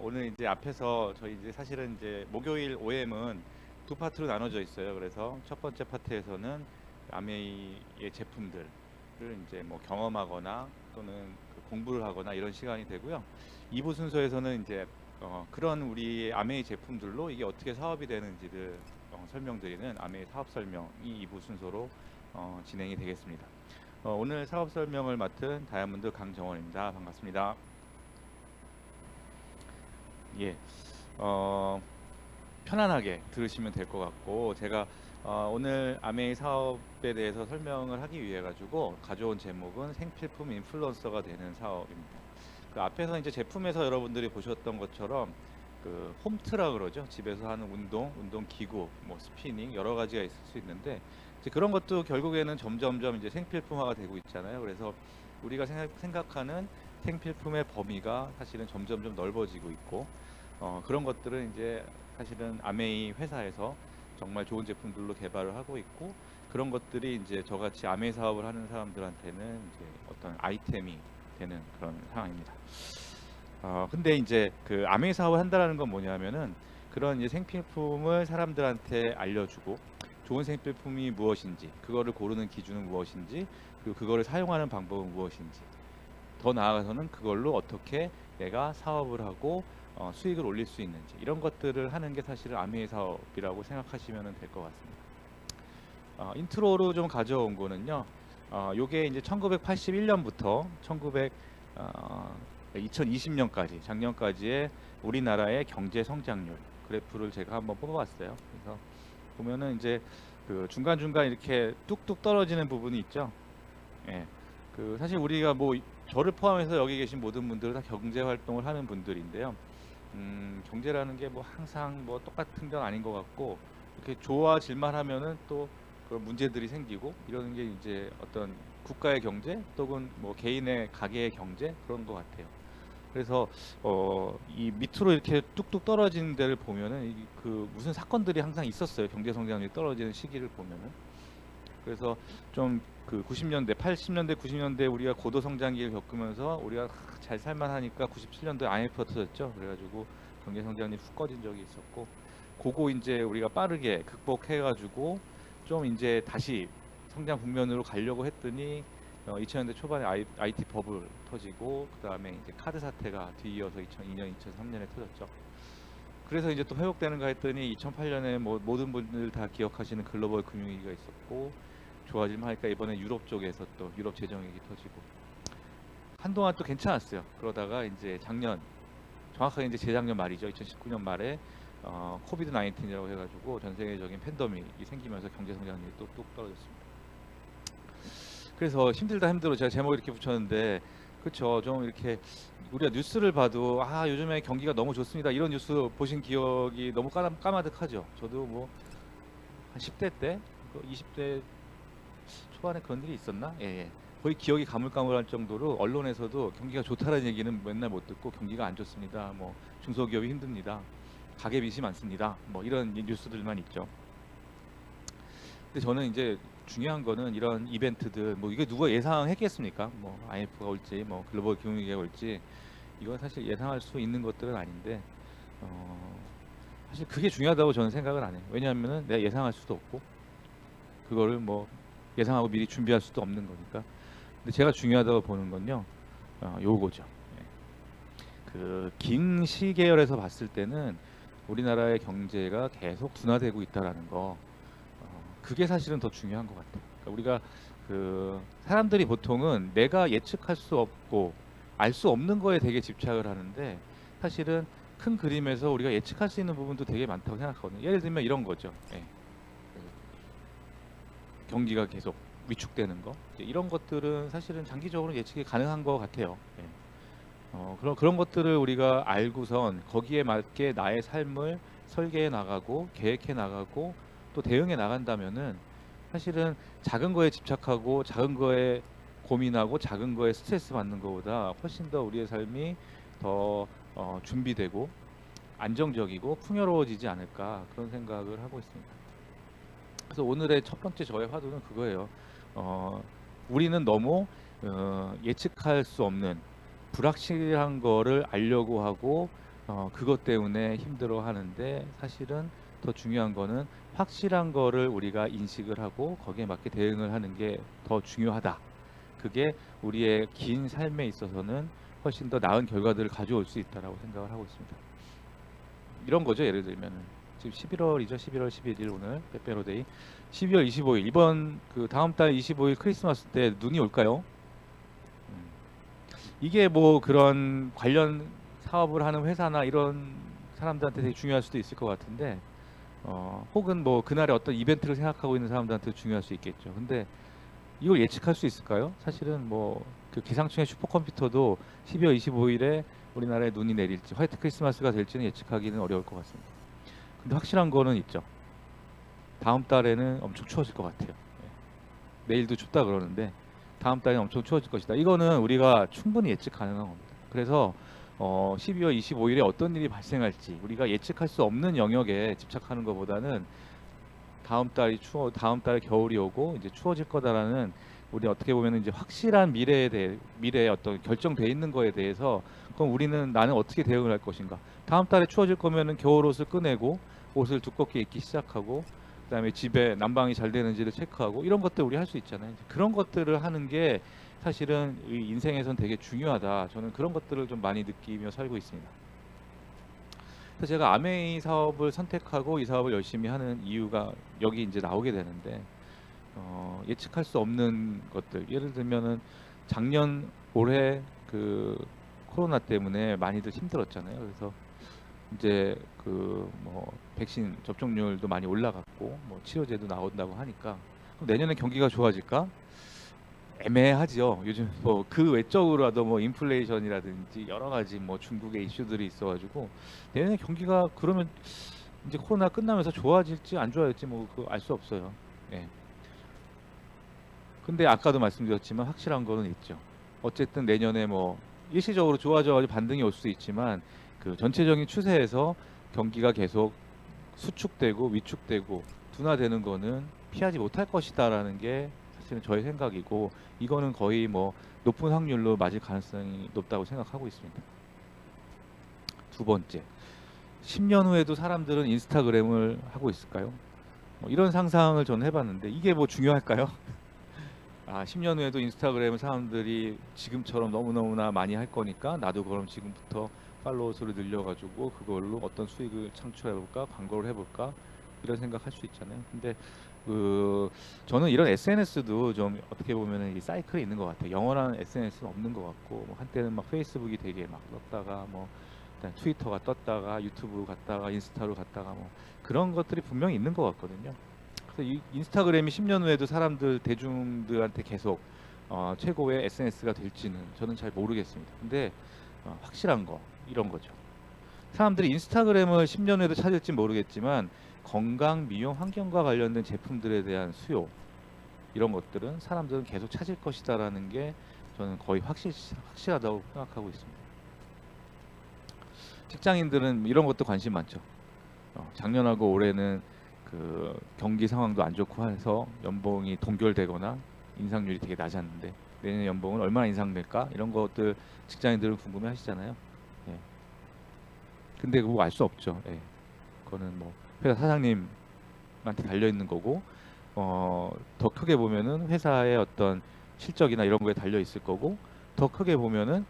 오늘 이제 앞에서 저희 이제 사실은 이제 목요일 OM은 두 파트로 나눠져 있어요. 그래서 첫 번째 파트에서는 아메이의 제품들을 이제 뭐 경험하거나 또는 그 공부를 하거나 이런 시간이 되고요. 2부 순서에서는 이제 그런 우리 아메이 제품들로 이게 어떻게 사업이 되는지를 설명드리는 아메이 사업 설명이 2부 순서로 진행이 되겠습니다. 오늘 사업 설명을 맡은 다이아몬드 강정원입니다. 반갑습니다. 예. 어, 편안하게 들으시면 될 것 같고 제가 오늘 아메이 사업에 대해서 설명을 하기 위해 가지고 가져온 제목은 생필품 인플루언서가 되는 사업입니다. 그 앞에서 이제 제품에서 여러분들이 보셨던 것처럼 그 홈트라 그러죠. 집에서 하는 운동 기구, 뭐 스피닝 여러 가지가 있을 수 있는데 이제 그런 것도 결국에는 점점점 이제 생필품화가 되고 있잖아요. 그래서 우리가 생각하는 생필품의 범위가 사실은 점점점 넓어지고 있고 그런 것들은 이제 사실은 아메이 회사에서 정말 좋은 제품들로 개발을 하고 있고 그런 것들이 이제 저같이 아메이 사업을 하는 사람들한테는 이제 어떤 아이템이 되는 그런 상황입니다. 근데 이제 그 아메이 사업을 한다라는 건 뭐냐면은 그런 이제 생필품을 사람들한테 알려주고 좋은 생필품이 무엇인지 그거를 고르는 기준은 무엇인지 그리고 그거를 사용하는 방법은 무엇인지 더 나아가서는 그걸로 어떻게 내가 사업을 하고 수익을 올릴 수 있는지 이런 것들을 하는 게 사실은 아미의 사업이라고 생각하시면 될 것 같습니다. 인트로로 좀 가져온 거는요. 요게 이제 1981년부터 2020년까지 작년까지의 우리나라의 경제 성장률 그래프를 제가 한번 뽑아봤어요. 그래서 보면은 이제 그 중간중간 이렇게 뚝뚝 떨어지는 부분이 있죠. 예. 그 사실 우리가 뭐 저를 포함해서 여기 계신 모든 분들은 다 경제 활동을 하는 분들인데요. 경제라는 게 뭐 항상 뭐 똑같은 건 아닌 것 같고 이렇게 좋아질만 하면은 또 그런 문제들이 생기고 이러는 게 이제 어떤 국가의 경제 또는 뭐 개인의 가게의 경제 그런 것 같아요. 그래서 이 밑으로 이렇게 뚝뚝 떨어지는 데를 보면은 그 무슨 사건들이 항상 있었어요. 경제 성장률이 떨어지는 시기를 보면은. 그래서 좀 그 90년대, 80년대, 90년대 우리가 고도 성장기를 겪으면서 우리가 잘 살만하니까 97년도에 IMF가 터졌죠. 그래가지고 경제 성장률이 훅 꺼진 적이 있었고, 그거 이제 우리가 빠르게 극복해가지고 좀 이제 다시 성장 국면으로 가려고 했더니 2000년대 초반에 IT 버블 터지고 그 다음에 이제 카드 사태가 뒤이어서 2002년, 2003년에 터졌죠. 그래서 이제 또 회복되는가 했더니 2008년에 뭐 모든 분들 다 기억하시는 글로벌 금융위기가 있었고 좋아질만 하니까 이번에 유럽 쪽에서 또 유럽 재정위기 터지고 한동안 또 괜찮았어요. 그러다가 이제 작년 정확하게 이제 재작년 말이죠. 2019년 말에 코비드 19이라고 해가지고 전 세계적인 팬데믹이 생기면서 경제 성장률이 또 뚝 떨어졌습니다. 그래서 힘들다 제가 제목 이렇게 붙였는데 그쵸 좀 이렇게 우리가 뉴스를 봐도 아 요즘에 경기가 너무 좋습니다 이런 뉴스 보신 기억이 너무 까마득하죠. 저도 뭐 한 10대 때 20대 초반에 그런 일이 있었나? 예, 예. 거의 기억이 가물가물할 정도로 언론에서도 경기가 좋다는 얘기는 맨날 못 듣고 경기가 안 좋습니다. 뭐 중소기업이 힘듭니다. 가계 빚이 많습니다. 뭐 이런 뉴스들만 있죠. 근데 저는 이제 중요한 거는 이런 이벤트들 뭐 이게 누가 예상했겠습니까? 뭐 IMF가 올지 뭐 글로벌 금융위기가 올지 이건 사실 예상할 수 있는 것들은 아닌데 어, 사실 그게 중요하다고 저는 생각을 안 해요. 왜냐하면은 내가 예상할 수도 없고 그거를 뭐 예상하고 미리 준비할 수도 없는 거니까. 근데 제가 중요하다고 보는 건요, 요거죠. 예. 그긴 시계열에서 봤을 때는 우리나라의 경제가 계속 둔화되고 있다라는 거, 그게 사실은 더 중요한 것 같아요. 그러니까 우리가 그 사람들이 보통은 내가 예측할 수 없고 알 수 없는 거에 되게 집착을 하는데 사실은 큰 그림에서 우리가 예측할 수 있는 부분도 되게 많다고 생각하거든요. 예를 들면 이런 거죠. 예. 경기가 계속 위축되는 거 이런 것들은 사실은 장기적으로 예측이 가능한 것 같아요. 예. 그런 것들을 우리가 알고선 거기에 맞게 나의 삶을 설계해 나가고 계획해 나가고 또 대응해 나간다면은 사실은 작은 거에 집착하고 작은 거에 고민하고 작은 거에 스트레스 받는 것보다 훨씬 더 우리의 삶이 더 준비되고 안정적이고 풍요로워지지 않을까 그런 생각을 하고 있습니다. 그래서 오늘의 첫 번째 저의 화두는 그거예요. 어, 우리는 너무 예측할 수 없는 불확실한 거를 알려고 하고 그것 때문에 힘들어 하는데, 사실은 더 중요한 거는 확실한 거를 우리가 인식을 하고 거기에 맞게 대응을 하는 게 더 중요하다. 그게 우리의 긴 삶에 있어서는 훨씬 더 나은 결과들을 가져올 수 있다라고 생각을 하고 있습니다. 이런 거죠. 예를 들면 지금 11월이죠. 11월 11일 오늘 빼빼로데이. 12월 25일 이번 그 다음 달 25일 크리스마스 때 눈이 올까요? 음, 이게 뭐 그런 관련 사업을 하는 회사나 이런 사람들한테 되게 중요할 수도 있을 것 같은데, 혹은 뭐 그날의 어떤 이벤트를 생각하고 있는 사람들한테 중요할 수 있겠죠. 근데 이걸 예측할 수 있을까요? 사실은 뭐 그 기상청의 슈퍼컴퓨터도 12월 25일에 우리나라에 눈이 내릴지 화이트 크리스마스가 될지는 예측하기는 어려울 것 같습니다. 근데 확실한 거는 있죠. 다음 달에는 엄청 추워질 것 같아요. 내일도 춥다 그러는데 다음 달에 엄청 추워질 것이다. 이거는 우리가 충분히 예측 가능한 겁니다. 그래서 12월 25일에 어떤 일이 발생할지 우리가 예측할 수 없는 영역에 집착하는 것보다는 다음 달에 겨울이 오고 이제 추워질 거다라는, 우리 어떻게 보면 이제 확실한 미래에 어떤 결정돼 있는 거에 대해서, 그럼 우리는 나는 어떻게 대응을 할 것인가? 다음 달에 추워질 거면은 겨울 옷을 꺼내고 옷을 두껍게 입기 시작하고, 그다음에 집에 난방이 잘 되는지를 체크하고, 이런 것들 우리 할 수 있잖아요. 이제 그런 것들을 하는 게 사실은 이 인생에선 되게 중요하다. 저는 그런 것들을 좀 많이 느끼며 살고 있습니다. 그래서 제가 아메이 사업을 선택하고 이 사업을 열심히 하는 이유가 여기 이제 나오게 되는데, 예측할 수 없는 것들, 예를 들면은 작년 올해 그 코로나 때문에 많이들 힘들었잖아요. 그래서 이제 그 뭐 백신 접종률도 많이 올라갔고 뭐 치료제도 나온다고 하니까, 그럼 내년에 경기가 좋아질까? 애매하죠. 요즘 뭐 그 외적으로라도 뭐 인플레이션이라든지 여러 가지 뭐 중국의 이슈들이 있어가지고 내년에 경기가 그러면 이제 코로나 끝나면서 좋아질지 안 좋아질지 뭐 그 알 수 없어요. 예. 근데 아까도 말씀드렸지만 확실한 거는 있죠. 어쨌든 내년에 뭐 일시적으로 좋아져가지고 반등이 올 수 있지만 그 전체적인 추세에서 경기가 계속 수축되고 위축되고 둔화되는 거는 피하지 못할 것이다라는 게 사실은 저의 생각이고, 이거는 거의 뭐 높은 확률로 맞을 가능성이 높다고 생각하고 있습니다. 두 번째, 10년 후에도 사람들은 인스타그램을 하고 있을까요? 이런 상상을 저는 해봤는데 이게 뭐 중요할까요? 10년 후에도 인스타그램을 사람들이 지금처럼 너무너무나 많이 할 거니까 나도 그럼 지금부터 팔로워 수를 늘려가지고 그걸로 어떤 수익을 창출해볼까, 광고를 해볼까, 이런 생각할 수 있잖아요. 근데 그 저는 이런 SNS도 좀 어떻게 보면은 이 사이클이 있는 것 같아요. 영원한 SNS는 없는 것 같고, 뭐 한때는 막 페이스북이 되게 막 떴다가 뭐 일단 트위터가 떴다가 유튜브 갔다가 인스타로 갔다가 뭐 그런 것들이 분명히 있는 것 같거든요. 그래서 이 인스타그램이 10년 후에도 사람들 대중들한테 계속 최고의 SNS가 될지는 저는 잘 모르겠습니다. 근데 확실한 거 이런 거죠. 사람들이 인스타그램을 10년 후에도 찾을지 모르겠지만 건강, 미용, 환경과 관련된 제품들에 대한 수요, 이런 것들은 사람들은 계속 찾을 것이다라는 게 저는 거의 확실하다고 생각하고 있습니다. 직장인들은 이런 것도 관심 많죠. 작년하고 올해는 그 경기 상황도 안 좋고 해서 연봉이 동결되거나 인상률이 되게 낮았는데 내년 연봉은 얼마나 인상될까, 이런 것들 직장인들은 궁금해 하시잖아요. 예. 근데 그거 알 수 없죠. 예. 그거는 뭐 회사 사장님한테 달려 있는 거고, 더 크게 보면은 회사의 어떤 실적이나 이런 거에 달려 있을 거고, 더 크게 보면은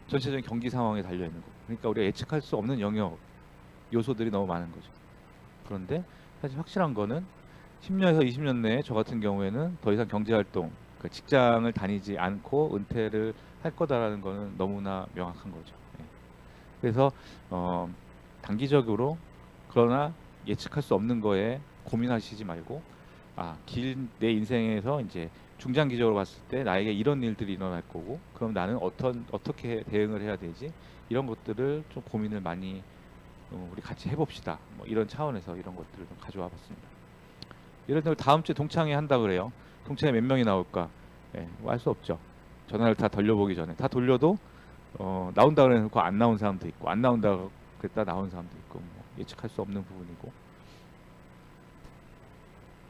전체적인 경기 상황에 달려 있는 거고. 그러니까 우리가 예측할 수 없는 영역 요소들이 너무 많은 거죠. 그런데 사실 확실한 거는 10년에서 20년 내에 저 같은 경우에는 더 이상 경제활동, 그 직장을 다니지 않고 은퇴를 할 거다라는 거는 너무나 명확한 거죠. 예. 그래서 어, 단기적으로, 그러나 예측할 수 없는 거에 고민하시지 말고, 길 내 인생에서 이제 중장기적으로 봤을 때 나에게 이런 일들이 일어날 거고, 그럼 나는 어떻게 대응을 해야 되지? 이런 것들을 좀 고민을 많이 우리 같이 해봅시다. 뭐 이런 차원에서 이런 것들을 좀 가져와 봤습니다. 예를 들어 다음 주에 동창회 한다 그래요. 동창회 몇 명이 나올까? 예, 뭐 알 수 없죠. 전화를 다 돌려보기 전에, 다 돌려도 나온다 그래놓고 안 나온 사람도 있고, 안 나온다 그랬다 나온 사람도 있고, 뭐 예측할 수 없는 부분이고.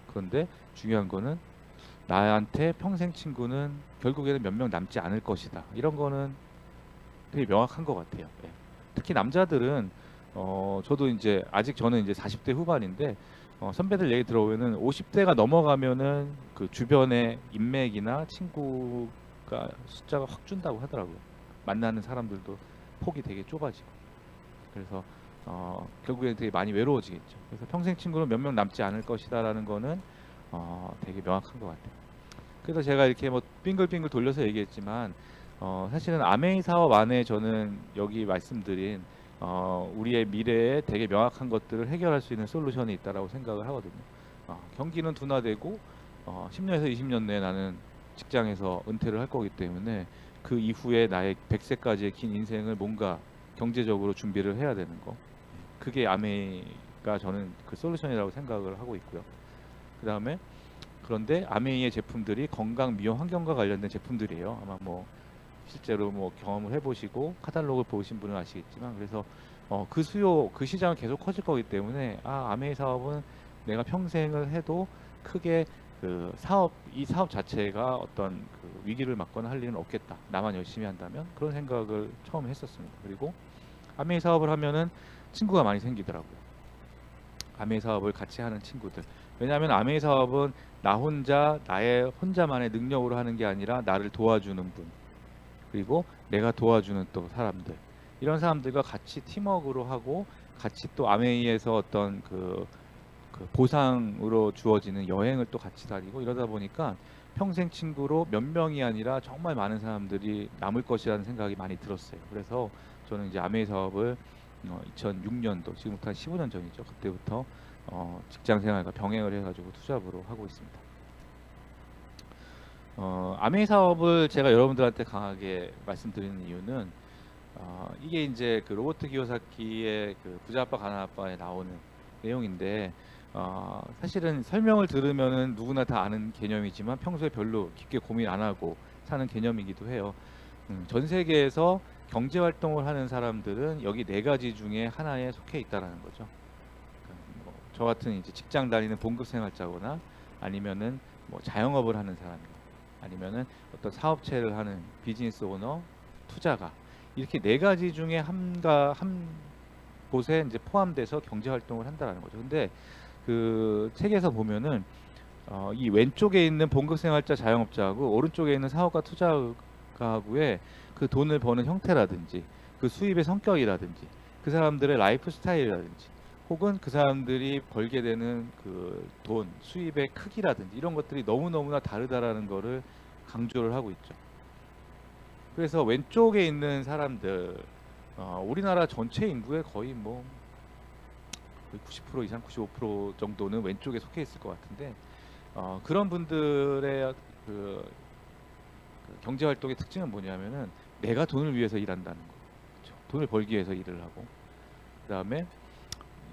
그런데 중요한 거는 나한테 평생 친구는 결국에는 몇 명 남지 않을 것이다. 이런 거는 되게 명확한 것 같아요. 예. 특히 남자들은 저도 이제 아직 저는 이제 40대 후반인데 선배들 얘기 들어보면은 50대가 넘어가면은 그 주변의 인맥이나 친구가 숫자가 확 준다고 하더라고요. 만나는 사람들도 폭이 되게 좁아지고. 그래서 결국엔 되게 많이 외로워지겠죠. 그래서 평생 친구는 몇 명 남지 않을 것이다라는 거는 되게 명확한 것 같아요. 그래서 제가 이렇게 뭐 빙글빙글 돌려서 얘기했지만 사실은 아메이 사업 안에 저는 여기 말씀드린 우리의 미래에 되게 명확한 것들을 해결할 수 있는 솔루션이 있다라고 생각을 하거든요. 경기는 둔화되고 10년에서 20년 내에 나는 직장에서 은퇴를 할 거기 때문에 그 이후에 나의 100세까지의 긴 인생을 뭔가 경제적으로 준비를 해야 되는 거. 그게 아메이가 저는 그 솔루션이라고 생각을 하고 있고요. 그 다음에 그런데 아메이의 제품들이 건강, 미용, 환경과 관련된 제품들이에요. 아마 뭐 실제로 뭐 경험을 해보시고 카탈로그를 보신 분은 아시겠지만, 그래서 그 수요, 그 시장은 계속 커질 거기 때문에 아메이 사업은 내가 평생을 해도 크게 이 사업 자체가 어떤 그 위기를 맞거나 할 일은 없겠다. 나만 열심히 한다면, 그런 생각을 처음 했었습니다. 그리고 아메이 사업을 하면은 친구가 많이 생기더라고요. 아메이 사업을 같이 하는 친구들. 왜냐하면 아메이 사업은 나 혼자 나의 혼자만의 능력으로 하는 게 아니라 나를 도와주는 분, 그리고 내가 도와주는 또 사람들, 이런 사람들과 같이 팀워크로 하고 같이 또 아메이에서 어떤 그 보상으로 주어지는 여행을 또 같이 다니고 이러다 보니까 평생 친구로 몇 명이 아니라 정말 많은 사람들이 남을 것이라는 생각이 많이 들었어요. 그래서 저는 이제 아메이 사업을 2006년도, 지금부터 한 15년 전이죠. 그때부터 직장 생활과 병행을 해가지고 투잡으로 하고 있습니다. 아메이 사업을 제가 여러분들한테 강하게 말씀드리는 이유는 이게 이제 그 로버트 기요사키의 그 부자 아빠 가난 아빠에 나오는 내용인데 사실은 설명을 들으면은 누구나 다 아는 개념이지만 평소에 별로 깊게 고민 안 하고 사는 개념이기도 해요. 전 세계에서 경제 활동을 하는 사람들은 여기 네 가지 중에 하나에 속해 있다라는 거죠. 그러니까 저 같은 이제 직장 다니는 봉급 생활자거나 아니면은 뭐 자영업을 하는 사람이나 아니면은 어떤 사업체를 하는 비즈니스 오너, 투자가, 이렇게 네 가지 중에 한 곳에 이제 포함돼서 경제 활동을 한다라는 거죠. 근데 그 책에서 보면은 이 왼쪽에 있는 봉급 생활자 자영업자하고 오른쪽에 있는 사업가 투자가하고의 그 돈을 버는 형태라든지 그 수입의 성격이라든지 그 사람들의 라이프 스타일이라든지 혹은 그 사람들이 벌게 되는 그 돈, 수입의 크기라든지 이런 것들이 너무너무나 다르다라는 거를 강조를 하고 있죠. 그래서 왼쪽에 있는 사람들, 우리나라 전체 인구의 거의 뭐 90% 이상, 95% 정도는 왼쪽에 속해 있을 것 같은데 그런 분들의 그 경제 활동의 특징은 뭐냐면은 내가 돈을 위해서 일한다는 거. 그렇죠? 돈을 벌기 위해서 일을 하고, 그다음에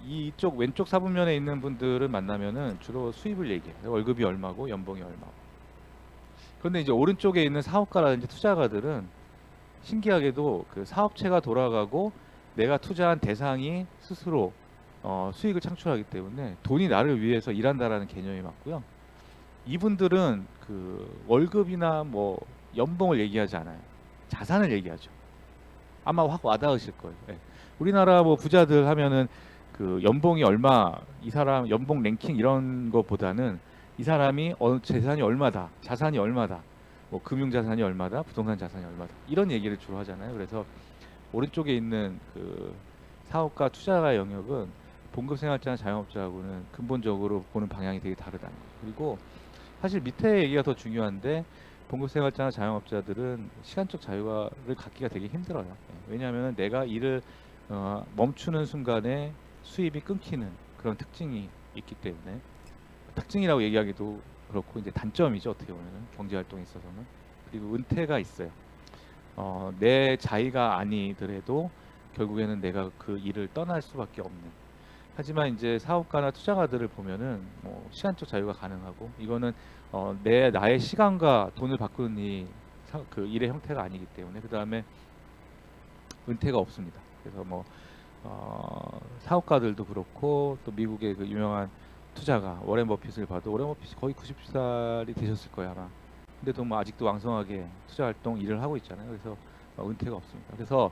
이쪽 왼쪽 사분면에 있는 분들을 만나면은 주로 수입을 얘기해요. 월급이 얼마고 연봉이 얼마고. 그런데 이제 오른쪽에 있는 사업가라든지 투자가들은 신기하게도 그 사업체가 돌아가고 내가 투자한 대상이 스스로 수익을 창출하기 때문에 돈이 나를 위해서 일한다라는 개념이 맞고요. 이분들은 그 월급이나 뭐 연봉을 얘기하지 않아요. 자산을 얘기하죠. 아마 확 와닿으실 거예요. 예. 우리나라 뭐 부자들 하면은 그 연봉이 얼마, 이 사람 연봉 랭킹 이런 거보다는 이 사람이 재산이 얼마다, 자산이 얼마다, 뭐 금융 자산이 얼마다, 부동산 자산이 얼마다, 이런 얘기를 주로 하잖아요. 그래서 오른쪽에 있는 그 사업가 투자가 영역은 봉급 생활자나 자영업자하고는 근본적으로 보는 방향이 되게 다르다는 거예요. 그리고 사실 밑에 얘기가 더 중요한데 봉급 생활자나 자영업자들은 시간적 자유를 갖기가 되게 힘들어요. 왜냐하면 내가 일을 멈추는 순간에 수입이 끊기는 그런 특징이 있기 때문에, 특징이라고 얘기하기도 그렇고 이제 단점이죠. 어떻게 보면은 경제 활동에 있어서는. 그리고 은퇴가 있어요. 내 자의가 아니더라도 결국에는 내가 그 일을 떠날 수밖에 없는. 하지만 이제 사업가나 투자가들을 보면은 뭐 시간적 자유가 가능하고, 이거는 나의 시간과 돈을 바꾸는 그 일의 형태가 아니기 때문에, 그 다음에 은퇴가 없습니다. 그래서 뭐 사업가들도 그렇고 또 미국의 그 유명한 투자가 워렌 버핏을 봐도 워렌 버핏이 거의 90살이 되셨을 거예요 아마. 근데도 뭐 아직도 왕성하게 투자 활동 일을 하고 있잖아요. 그래서 은퇴가 없습니다. 그래서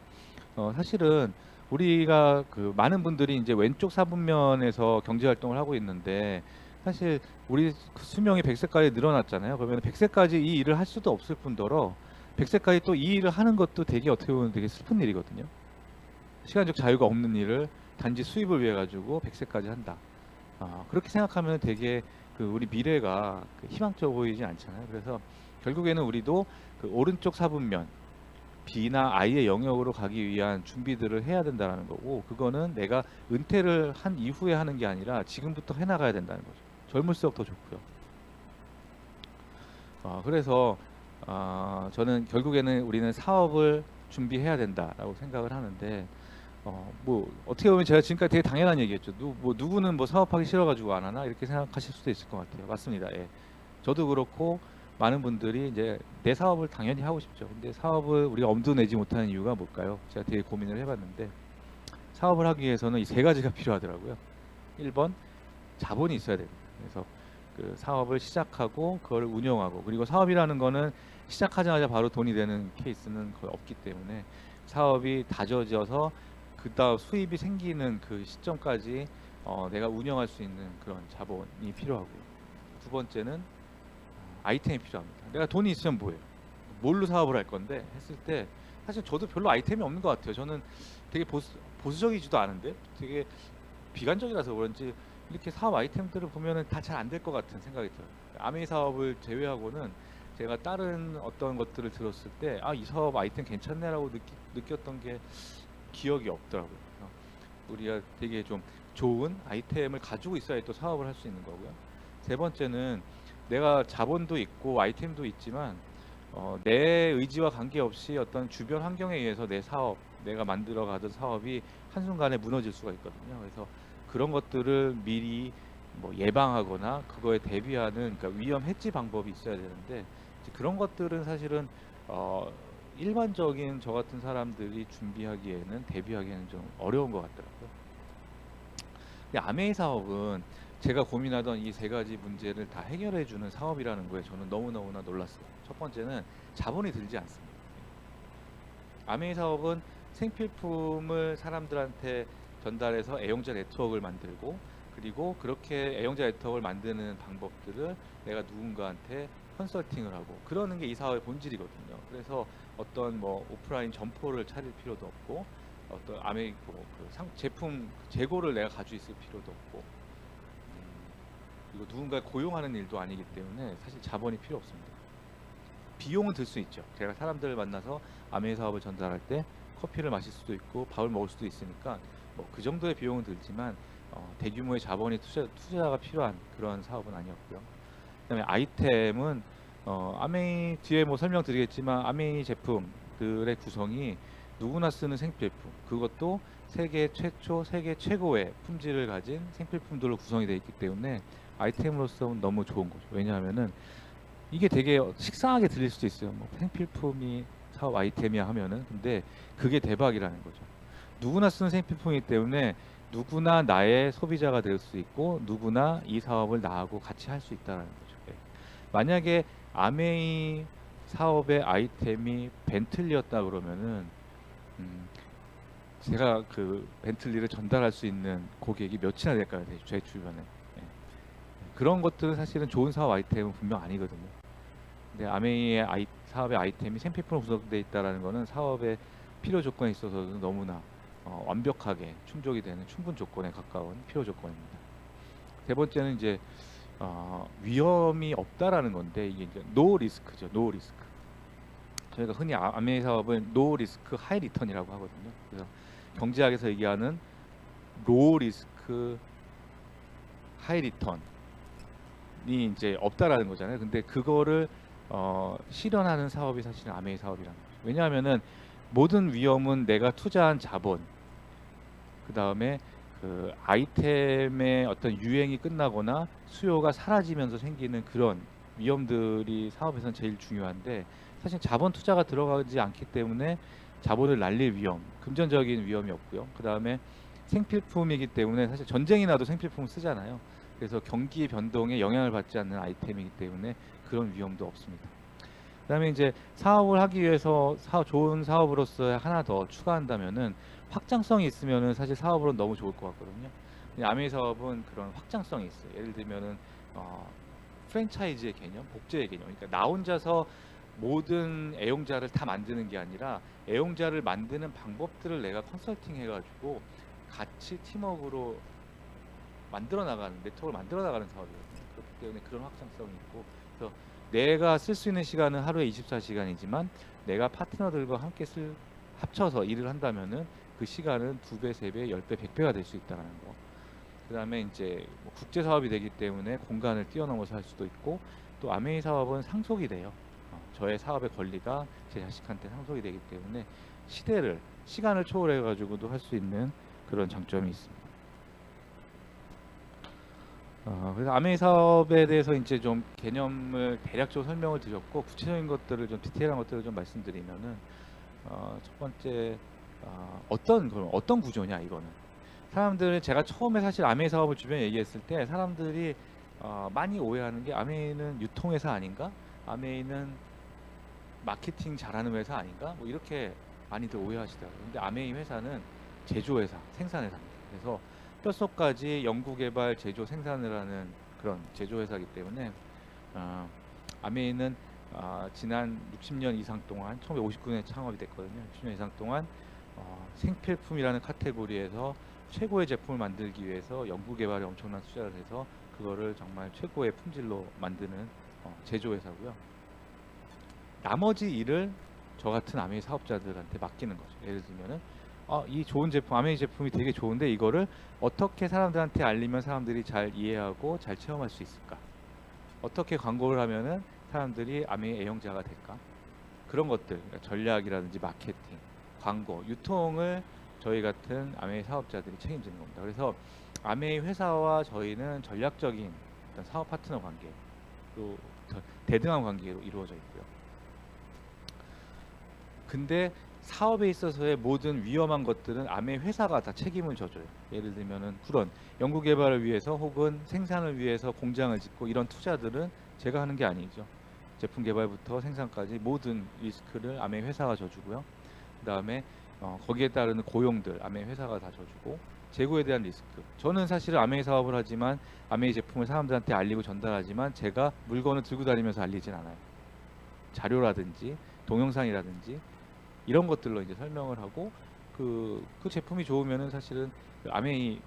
사실은 우리가 그 많은 분들이 이제 왼쪽 사분면에서 경제 활동을 하고 있는데 사실 우리 그 수명이 100세까지 늘어났잖아요. 그러면 100세까지 이 일을 할 수도 없을 뿐더러 100세까지 또 이 일을 하는 것도 되게 어떻게 보면 되게 슬픈 일이거든요. 시간적 자유가 없는 일을 단지 수입을 위해 가지고 100세까지 한다. 그렇게 생각하면 되게 그 우리 미래가 그 희망적으로 보이지 않잖아요. 그래서 결국에는 우리도 그 오른쪽 사분면 B나 I의 영역으로 가기 위한 준비들을 해야 된다는 거고, 그거는 내가 은퇴를 한 이후에 하는 게 아니라 지금부터 해나가야 된다는 거죠. 젊을수록 더 좋고요. 그래서 저는 결국에는 우리는 사업을 준비해야 된다라고 생각을 하는데, 뭐 어떻게 보면 제가 지금까지 되게 당연한 얘기했죠. 누구는 뭐 사업하기 싫어가지고 안 하나 이렇게 생각하실 수도 있을 것 같아요. 맞습니다. 예. 저도 그렇고 많은 분들이 이제 내 사업을 당연히 하고 싶죠. 근데 사업을 우리가 엄두 내지 못하는 이유가 뭘까요? 제가 되게 고민을 해봤는데 사업을 하기 위해서는 이 세 가지가 필요하더라고요. 1번 자본이 있어야 됩니다. 그래서 그 사업을 시작하고 그걸 운영하고, 그리고 사업이라는 거는 시작하자마자 바로 돈이 되는 케이스는 거의 없기 때문에 사업이 다져져서 그다음 수입이 생기는 그 시점까지 내가 운영할 수 있는 그런 자본이 필요하고요. 두 번째는 아이템이 필요합니다. 내가 돈이 있으면 뭐예요? 뭘로 사업을 할 건데 했을 때 사실 저도 별로 아이템이 없는 것 같아요. 저는 되게 보수적이지도 않은데 되게 비관적이라서 그런지 이렇게 사업 아이템들을 보면은 다 잘 안 될 것 같은 생각이 들어요. 아메이 사업을 제외하고는 제가 다른 어떤 것들을 들었을 때 이 사업 아이템 괜찮네라고 느꼈던 게 기억이 없더라고요. 그래서 우리가 되게 좀 좋은 아이템을 가지고 있어야 또 사업을 할 수 있는 거고요. 세 번째는 내가 자본도 있고 아이템도 있지만 내 의지와 관계없이 어떤 주변 환경에 의해서 내 사업, 내가 만들어 가던 사업이 한순간에 무너질 수가 있거든요. 그래서 그런 것들을 미리 뭐 예방하거나 그거에 대비하는, 그러니까 위험 해지 방법이 있어야 되는데 이제 그런 것들은 사실은 일반적인 저 같은 사람들이 준비하기에는 대비하기에는 좀 어려운 것 같더라고요. 근데 아메이 사업은 제가 고민하던 이 세 가지 문제를 다 해결해 주는 사업이라는 거에 저는 너무너무나 놀랐어요. 첫 번째는 자본이 들지 않습니다. 아메이 사업은 생필품을 사람들한테 전달해서 애용자 네트워크를 만들고, 그리고 그렇게 애용자 네트워크를 만드는 방법들을 내가 누군가한테 컨설팅을 하고 그러는 게 이 사업의 본질이거든요. 그래서 어떤 뭐 오프라인 점포를 차릴 필요도 없고 어떤 아메이 제품 재고를 내가 가지고 있을 필요도 없고, 그리고 누군가 고용하는 일도 아니기 때문에 사실 자본이 필요 없습니다. 비용은 들 수 있죠. 제가 사람들을 만나서 아메이 사업을 전달할 때 커피를 마실 수도 있고 밥을 먹을 수도 있으니까 뭐 그 정도의 비용은 들지만 대규모의 자본이 투자가 필요한 그런 사업은 아니었고요. 그다음에 아이템은 아메이 뒤에 뭐 설명드리겠지만 아메이 제품들의 구성이 누구나 쓰는 생필품, 그것도 세계 최초, 세계 최고의 품질을 가진 생필품들로 구성이 되어 있기 때문에 아이템으로서는 너무 좋은 거죠. 왜냐하면은 이게 되게 식상하게 들릴 수도 있어요. 뭐 생필품이 사업 아이템이야 하면은, 근데 그게 대박이라는 거죠. 누구나 쓰는 생필품이기 때문에 누구나 나의 소비자가 될 수 있고 누구나 이 사업을 나하고 같이 할 수 있다는 거죠. 예. 만약에 아메이 사업의 아이템이 벤틀리였다 그러면은 제가 그 벤틀리를 전달할 수 있는 고객이 몇이나 될까요? 제 주변에. 예. 그런 것들은 사실은 좋은 사업 아이템은 분명 아니거든요. 근데 아메이의 사업의 아이템이 생필품으로 구성되어 있다는 것은 사업의 필요 조건에 있어서는 너무나 완벽하게 충족이 되는 충분 조건에 가까운 필요 조건입니다. 세 번째는 이제 위험이 없다라는 건데 이게 이제 노 리스크죠. 노 리스크. 저희가 흔히 아메이 사업은 노 리스크 하이 리턴이라고 하거든요. 그래서 경제학에서 얘기하는 로 리스크 하이 리턴이 이제 없다라는 거잖아요. 근데 그거를 실현하는 사업이 사실은 아메이 사업이라는 거죠. 왜냐하면은 모든 위험은 내가 투자한 자본, 그 다음에 그 아이템의 어떤 유행이 끝나거나 수요가 사라지면서 생기는 그런 위험들이 사업에서는 제일 중요한데, 사실 자본 투자가 들어가지 않기 때문에 자본을 날릴 위험, 금전적인 위험이 없고요. 그 다음에 생필품이기 때문에 사실 전쟁이 나도 생필품을 쓰잖아요. 그래서 경기 변동에 영향을 받지 않는 아이템이기 때문에 그런 위험도 없습니다. 그다음에 이제 사업을 하기 위해서 좋은 사업으로서 하나 더 추가한다면은 확장성이 있으면은 사실 사업으로는 너무 좋을 것 같거든요. 근데 아메이 사업은 그런 확장성이 있어요. 예를 들면은 어, 프랜차이즈의 개념, 복제의 개념. 그러니까 나 혼자서 모든 애용자를 다 만드는 게 아니라 애용자를 만드는 방법들을 내가 컨설팅 해가지고 같이 팀워크로 만들어 나가는 네트워크를 만들어 나가는 사업이거든요. 그렇기 때문에 그런 확장성이 있고, 그래서 내가 쓸 수 있는 시간은 하루에 24시간이지만 내가 파트너들과 함께 합쳐서 일을 한다면은 그 시간은 2배, 3배, 10배, 100배가 될 수 있다는 거. 그다음에 이제 뭐 국제 사업이 되기 때문에 공간을 뛰어넘어서 할 수도 있고, 또 아메이 사업은 상속이 돼요. 저의 사업의 권리가 제 자식한테 상속이 되기 때문에 시간을 초월해 가지고도 할 수 있는 그런 장점이 있습니다. 그래서 아메이 사업에 대해서 이제 좀 개념을 대략적으로 설명을 드렸고, 구체적인 것들을 좀 디테일한 것들을 좀 말씀드리면은 첫 번째, 어떤 구조냐 이거는. 사람들은 제가 처음에 사실 아메이 사업을 주변에 얘기했을 때 사람들이 많이 오해하는 게, 아메이는 유통회사 아닌가? 아메이는 마케팅 잘하는 회사 아닌가? 뭐 이렇게 많이들 오해하시더라고요. 근데 아메이 회사는 제조회사, 생산회사입니다. 그래서 뼛속까지 연구개발, 제조, 생산을 하는 그런 제조회사이기 때문에 아메이는 지난 60년 이상 동안, 1959년에 창업이 됐거든요. 60년 이상 동안 생필품이라는 카테고리에서 최고의 제품을 만들기 위해서 연구개발에 엄청난 투자를 해서 그거를 정말 최고의 품질로 만드는 제조회사고요. 나머지 일을 저 같은 아메이 사업자들한테 맡기는 거죠. 예를 들면은 이 좋은 제품, 아메이 제품이 되게 좋은데 이거를 어떻게 사람들한테 알리면 사람들이 잘 이해하고 잘 체험할 수 있을까? 어떻게 광고를 하면은 사람들이 아메이 애용자가 될까? 그런 것들, 그러니까 전략이라든지 마케팅, 광고, 유통을 저희 같은 아메이 사업자들이 책임지는 겁니다. 그래서 아메이 회사와 저희는 전략적인 어떤 사업 파트너 관계, 또 대등한 관계로 이루어져 있고요. 근데 사업에 있어서의 모든 위험한 것들은 아메이 회사가 다 책임을 져줘요. 예를 들면은 그런 연구개발을 위해서 혹은 생산을 위해서 공장을 짓고 이런 투자들은 제가 하는 게 아니죠. 제품 개발부터 생산까지 모든 리스크를 아메이 회사가 져주고요. 그 다음에 거기에 따르는 고용들 아메이 회사가 다 져주고, 재고에 대한 리스크, 저는 사실은 아메이 사업을 하지만 아메이 제품을 사람들한테 알리고 전달하지만 제가 물건을 들고 다니면서 알리진 않아요. 자료라든지 동영상이라든지 이런 것들로 이제 설명을 하고, 그 제품이 좋으면은 사실은 그 아메이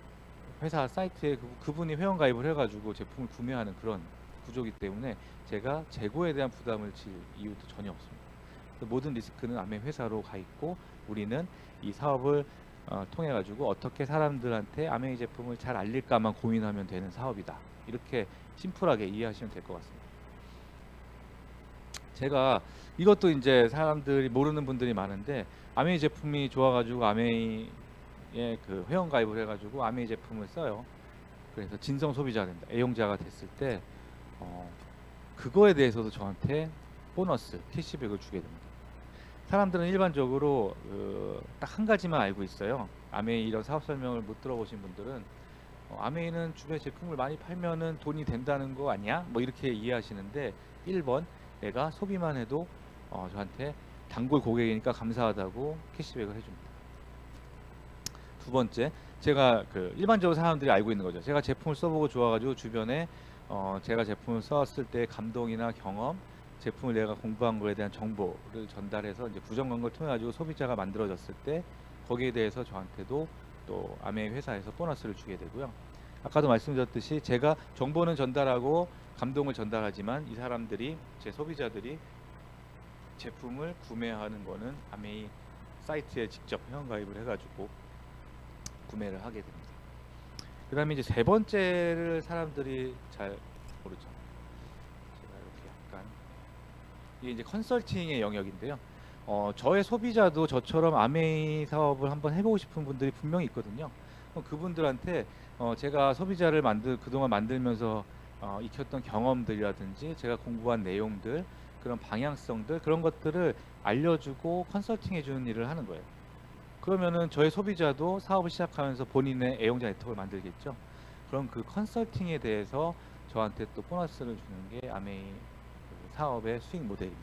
회사 사이트에 그분이 회원 가입을 해가지고 제품을 구매하는 그런 구조이기 때문에 제가 재고에 대한 부담을 질 이유도 전혀 없습니다. 모든 리스크는 아메이 회사로 가 있고, 우리는 이 사업을 통해 가지고 어떻게 사람들한테 아메이 제품을 잘 알릴까만 고민하면 되는 사업이다. 이렇게 심플하게 이해하시면 될 것 같습니다. 제가 이것도 이제 사람들이 모르는 분들이 많은데, 아메이 제품이 좋아가지고 아메이에 그 회원 가입을 해가지고 아메이 제품을 써요. 그래서 진성 소비자가 된다, 애용자가 됐을 때 그거에 대해서도 저한테 보너스, 캐시백을 주게 됩니다. 사람들은 일반적으로 딱 한 가지만 알고 있어요. 아메이 이런 사업 설명을 못 들어보신 분들은 아메이는 주변 제품을 많이 팔면은 돈이 된다는 거 아니야? 뭐 이렇게 이해하시는데, 1번, 내가 소비만 해도 저한테 단골 고객이니까 감사하다고 캐시백을 해줍니다. 두 번째, 제가 그 일반적으로 사람들이 알고 있는 거죠. 제가 제품을 써보고 좋아가지고 주변에 제가 제품을 써왔을 때 감동이나 경험, 제품을 내가 공부한 거에 대한 정보를 전달해서 이제 부정 광고를 통해 가지고 소비자가 만들어졌을 때 거기에 대해서 저한테도 또 아메이 회사에서 보너스를 주게 되고요. 아까도 말씀드렸듯이 제가 정보는 전달하고 감동을 전달하지만 이 사람들이, 제 소비자들이 제품을 구매하는 거는 아메이 사이트에 직접 회원가입을 해가지고 구매를 하게 됩니다. 그 다음에 이제 세 번째를 사람들이 잘 모르죠. 제가 이렇게 약간, 이게 이제 컨설팅의 영역인데요. 저의 소비자도 저처럼 아메이 사업을 한번 해보고 싶은 분들이 분명히 있거든요. 그분들한테 제가 소비자를 그동안 만들면서 익혔던 경험들이라든지 제가 공부한 내용들, 그런 방향성들, 그런 것들을 알려주고 컨설팅 해주는 일을 하는 거예요. 그러면은 저의 소비자도 사업을 시작하면서 본인의 애용자 네트워크를 만들겠죠. 그럼 그 컨설팅에 대해서 저한테 또 보너스를 주는 게 아메이 사업의 수익 모델입니다.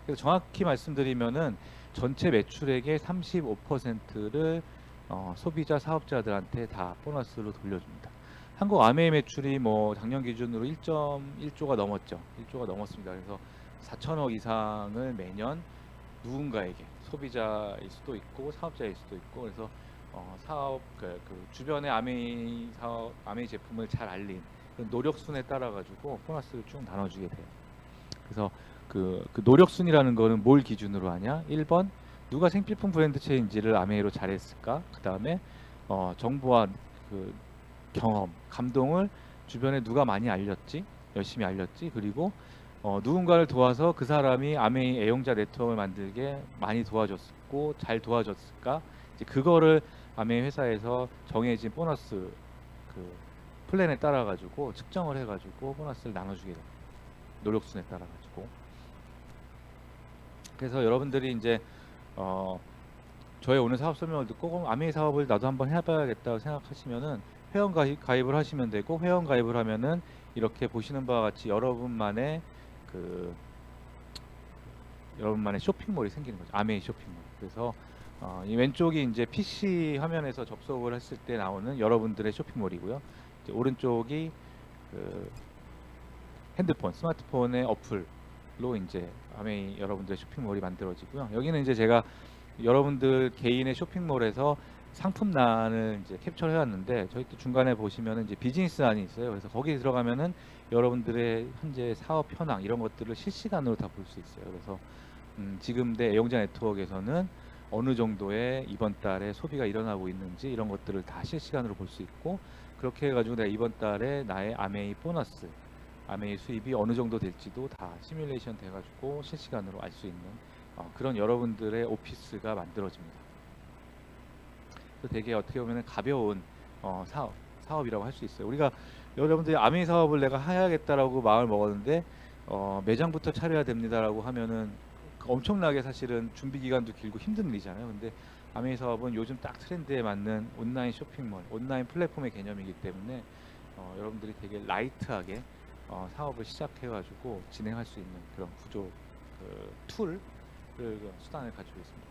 그래서 정확히 말씀드리면은 전체 매출액의 35%를 소비자 사업자들한테 다 보너스로 돌려줍니다. 한국 아메이 매출이 뭐 작년 기준으로 1.1조가 넘었죠. 1조가 넘었습니다. 그래서 4천억 이상을 매년 누군가에게, 소비자일 수도 있고 사업자일 수도 있고, 그래서 사업 그 주변의 아메이 사업, 아메이 제품을 잘 알린 그 노력순에 따라 가지고 보너스를 쭉 나눠주게 돼요. 그래서 그 노력순이라는 거는 뭘 기준으로 하냐? 1번 누가 생필품 브랜드 체인지를 아메이로 잘했을까? 그 다음에 정보와 그 경험, 감동을 주변에 누가 많이 알렸지? 열심히 알렸지? 그리고 누군가를 도와서 그 사람이 아메이 애용자 네트워크를 만들게 많이 도와줬고 잘 도와줬을까? 이제 그거를 아메이 회사에서 정해진 보너스 그 플랜에 따라 가지고 측정을 해 가지고 보너스를 나눠주게 됩니다. 노력순에 따라 가지고. 그래서 여러분들이 이제 저의 오늘 사업 설명을 듣고 아메이 사업을 나도 한번 해봐야겠다고 생각하시면은 회원 가입을 하시면 되고, 회원 가입을 하면은 이렇게 보시는 바와 같이 여러분만의 쇼핑몰이 생기는 거죠. 아메이 쇼핑몰. 그래서 이 왼쪽이 이제 PC 화면에서 접속을 했을 때 나오는 여러분들의 쇼핑몰이고요. 이제 오른쪽이 그 핸드폰, 스마트폰의 어플로 이제 아메이 여러분들의 쇼핑몰이 만들어지고요. 여기는 이제 제가 여러분들 개인의 쇼핑몰에서 상품란을 이제 캡처를 해왔는데, 저희 또 중간에 보시면은 이제 비즈니스란이 있어요. 그래서 거기 들어가면은 여러분들의 현재 사업 현황 이런 것들을 실시간으로 다 볼 수 있어요. 그래서 지금 내 애용자 네트워크에서는 어느 정도의 이번 달에 소비가 일어나고 있는지 이런 것들을 다 실시간으로 볼 수 있고, 그렇게 해가지고 내가 이번 달에 나의 아메이 보너스, 아메이 수입이 어느 정도 될지도 다 시뮬레이션 돼가지고 실시간으로 알 수 있는 그런 여러분들의 오피스가 만들어집니다. 그래서 되게 어떻게 보면 가벼운 사업이라고 할 수 있어요. 우리가 여러분들이 아메이 사업을 내가 해야겠다라고 마음을 먹었는데 매장부터 차려야 됩니다라고 하면은 엄청나게 사실은 준비 기간도 길고 힘든 일이잖아요. 근데 아메이 사업은 요즘 딱 트렌드에 맞는 온라인 쇼핑몰, 온라인 플랫폼의 개념이기 때문에 여러분들이 되게 라이트하게 사업을 시작해가지고 진행할 수 있는 그런 구조, 툴을, 수단을 가지고 있습니다.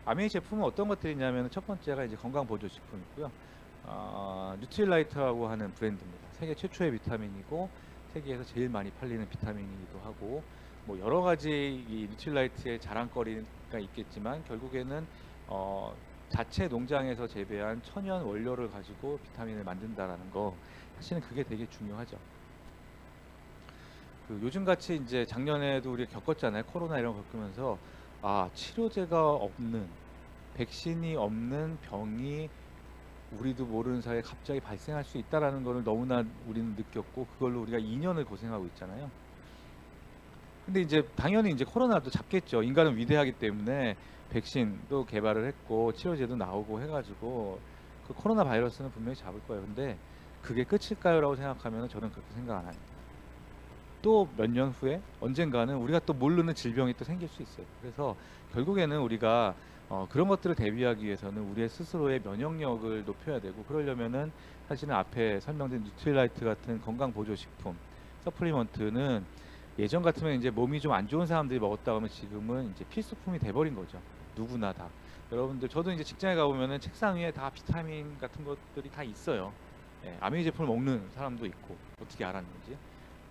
아메이 제품은 어떤 것들이 있냐면, 첫 번째가 이제 건강 보조 식품이고요. 뉴트릴라이트라고 하는 브랜드입니다. 세계 최초의 비타민이고 세계에서 제일 많이 팔리는 비타민이기도 하고, 뭐 여러 가지 이 뉴트릴라이트의 자랑거리가 있겠지만 결국에는 자체 농장에서 재배한 천연 원료를 가지고 비타민을 만든다라는 거, 사실은 그게 되게 중요하죠. 요즘같이 이제 작년에도 우리가 겪었잖아요. 코로나 이런 거 겪으면서 치료제가 없는, 백신이 없는 병이 우리도 모르는 사이에 갑자기 발생할 수 있다라는 것을 너무나 우리는 느꼈고, 그걸로 우리가 2년을 고생하고 있잖아요. 근데 이제 당연히 이제 코로나도 잡겠죠. 인간은 위대하기 때문에 백신도 개발을 했고 치료제도 나오고 해가지고 그 코로나 바이러스는 분명히 잡을 거예요. 근데 그게 끝일까요? 라고 생각하면 저는 그렇게 생각 안 합니다. 또 몇 년 후에 언젠가는 우리가 또 모르는 질병이 또 생길 수 있어요. 그래서 결국에는 우리가 그런 것들을 대비하기 위해서는 우리의 스스로의 면역력을 높여야 되고, 그러려면은 사실은 앞에 설명된 뉴트릴라이트 같은 건강 보조 식품, 서플리먼트는 예전 같으면 이제 몸이 좀 안 좋은 사람들이 먹었다 하면 지금은 이제 필수품이 돼버린 거죠. 누구나 다. 여러분들, 저도 이제 직장에 가보면은 책상 위에 다 비타민 같은 것들이 다 있어요. 예, 아메이 제품을 먹는 사람도 있고, 어떻게 알았는지.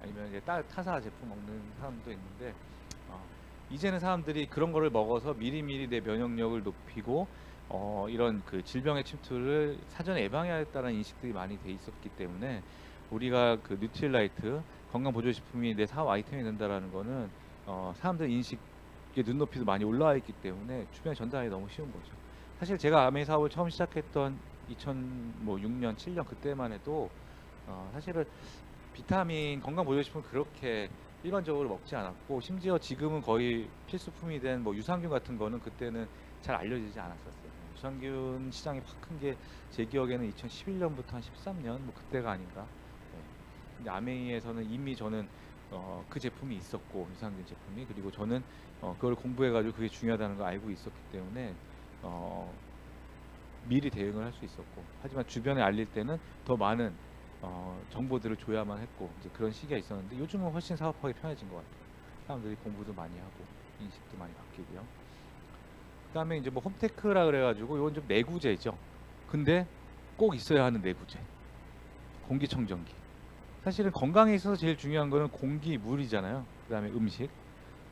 아니면 이제 타사 제품 먹는 사람도 있는데, 이제는 사람들이 그런 거를 먹어서 미리미리 내 면역력을 높이고 이런 그 질병의 침투를 사전에 예방해야겠다는 인식들이 많이 돼 있었기 때문에, 우리가 그 뉴트릴라이트 건강 보조식품이 내 사업 아이템이 된다라는 거는 사람들 인식의 눈높이도 많이 올라와 있기 때문에 주변에 전달하기 너무 쉬운 거죠. 사실 제가 아메이 사업을 처음 시작했던 2006년, 7년 그때만 해도 사실은 비타민 건강 보조식품 그렇게 일반적으로 먹지 않았고, 심지어 지금은 거의 필수품이 된 뭐 유산균 같은 거는 그때는 잘 알려지지 않았었어요. 유산균 시장이 확 큰 게 제 기억에는 2011년부터 한 13년 뭐 그때가 아닌가. 네. 근데 아메이에서는 이미 저는 그 제품이 있었고, 유산균 제품이, 그리고 저는 그걸 공부해가지고 그게 중요하다는 걸 알고 있었기 때문에 미리 대응을 할 수 있었고, 하지만 주변에 알릴 때는 더 많은 정보들을 줘야만 했고, 이제 그런 시기가 있었는데, 요즘은 훨씬 사업하기 편해진 것 같아요. 사람들이 공부도 많이 하고. 인식도 많이 바뀌고요. 그다음에 이제 뭐 홈테크라 그래가지고 이건 좀 내구재죠. 근데 꼭 있어야 하는 내구재. 공기청정기. 사실은 건강에 있어서 제일 중요한 거는 공기, 물이잖아요. 그다음에 음식.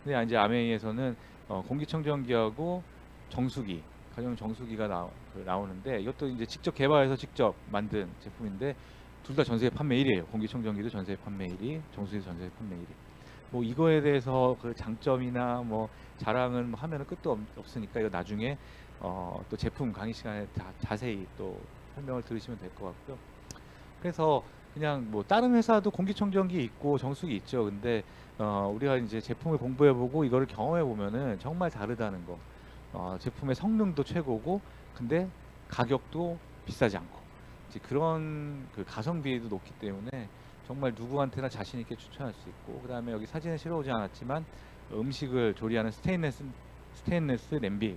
근데 이제 아메이에서는 공기청정기하고 정수기, 가정 정수기가 나오는데 이것도 이제 직접 개발해서 직접 만든 제품인데 둘 다 전세계 판매 1위에요. 공기청정기도 전세계 판매 1위, 정수기도 전세계 판매 1위. 뭐 이거에 대해서 그 장점이나 뭐 자랑은 뭐 하면은 끝도 없으니까 이거 나중에 또 제품 강의 시간에 자세히 또 설명을 들으시면 될 것 같고요. 그래서 그냥 뭐 다른 회사도 공기청정기 있고 정수기 있죠. 근데 우리가 이제 제품을 공부해보고 이거를 경험해보면은 정말 다르다는 거. 제품의 성능도 최고고, 근데 가격도 비싸지 않고, 이제 그런 그 가성비도 높기 때문에 정말 누구한테나 자신 있게 추천할 수 있고, 그 다음에 여기 사진에 실어오지 않았지만 음식을 조리하는 스테인레스 냄비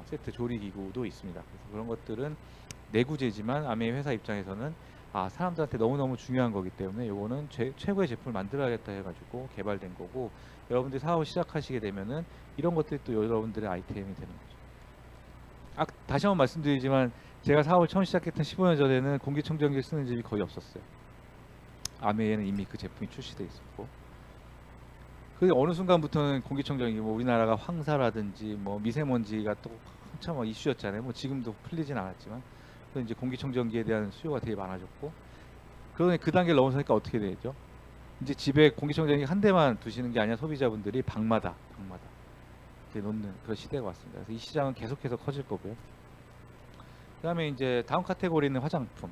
세트 조리기구도 있습니다. 그래서 그런 것들은 내구재지만 아메이 회사 입장에서는 사람들한테 너무너무 중요한 거기 때문에 요거는 최고의 제품을 만들어야겠다 해가지고 개발된 거고, 여러분들이 사업을 시작하시게 되면은 이런 것들이 또 여러분들의 아이템이 되는 거죠. 다시 한번 말씀드리지만 제가 사업을 처음 시작했던 15년 전에는 공기청정기를 쓰는 집이 거의 없었어요. 아메이에는 이미 그 제품이 출시돼 있었고, 그 어느 순간부터는 공기청정기, 뭐 우리나라가 황사라든지 뭐 미세먼지가 또 한참 이슈였잖아요. 뭐 지금도 풀리진 않았지만, 그래서 이제 공기청정기에 대한 수요가 되게 많아졌고, 그러니 그 단계를 넘어서니까 어떻게 되죠? 이제 집에 공기청정기 한 대만 두시는 게 아니라 소비자분들이 방마다 이렇게 놓는 그런 시대가 왔습니다. 그래서 이 시장은 계속해서 커질 거고요. 그다음에 이제 다음 카테고리는 화장품,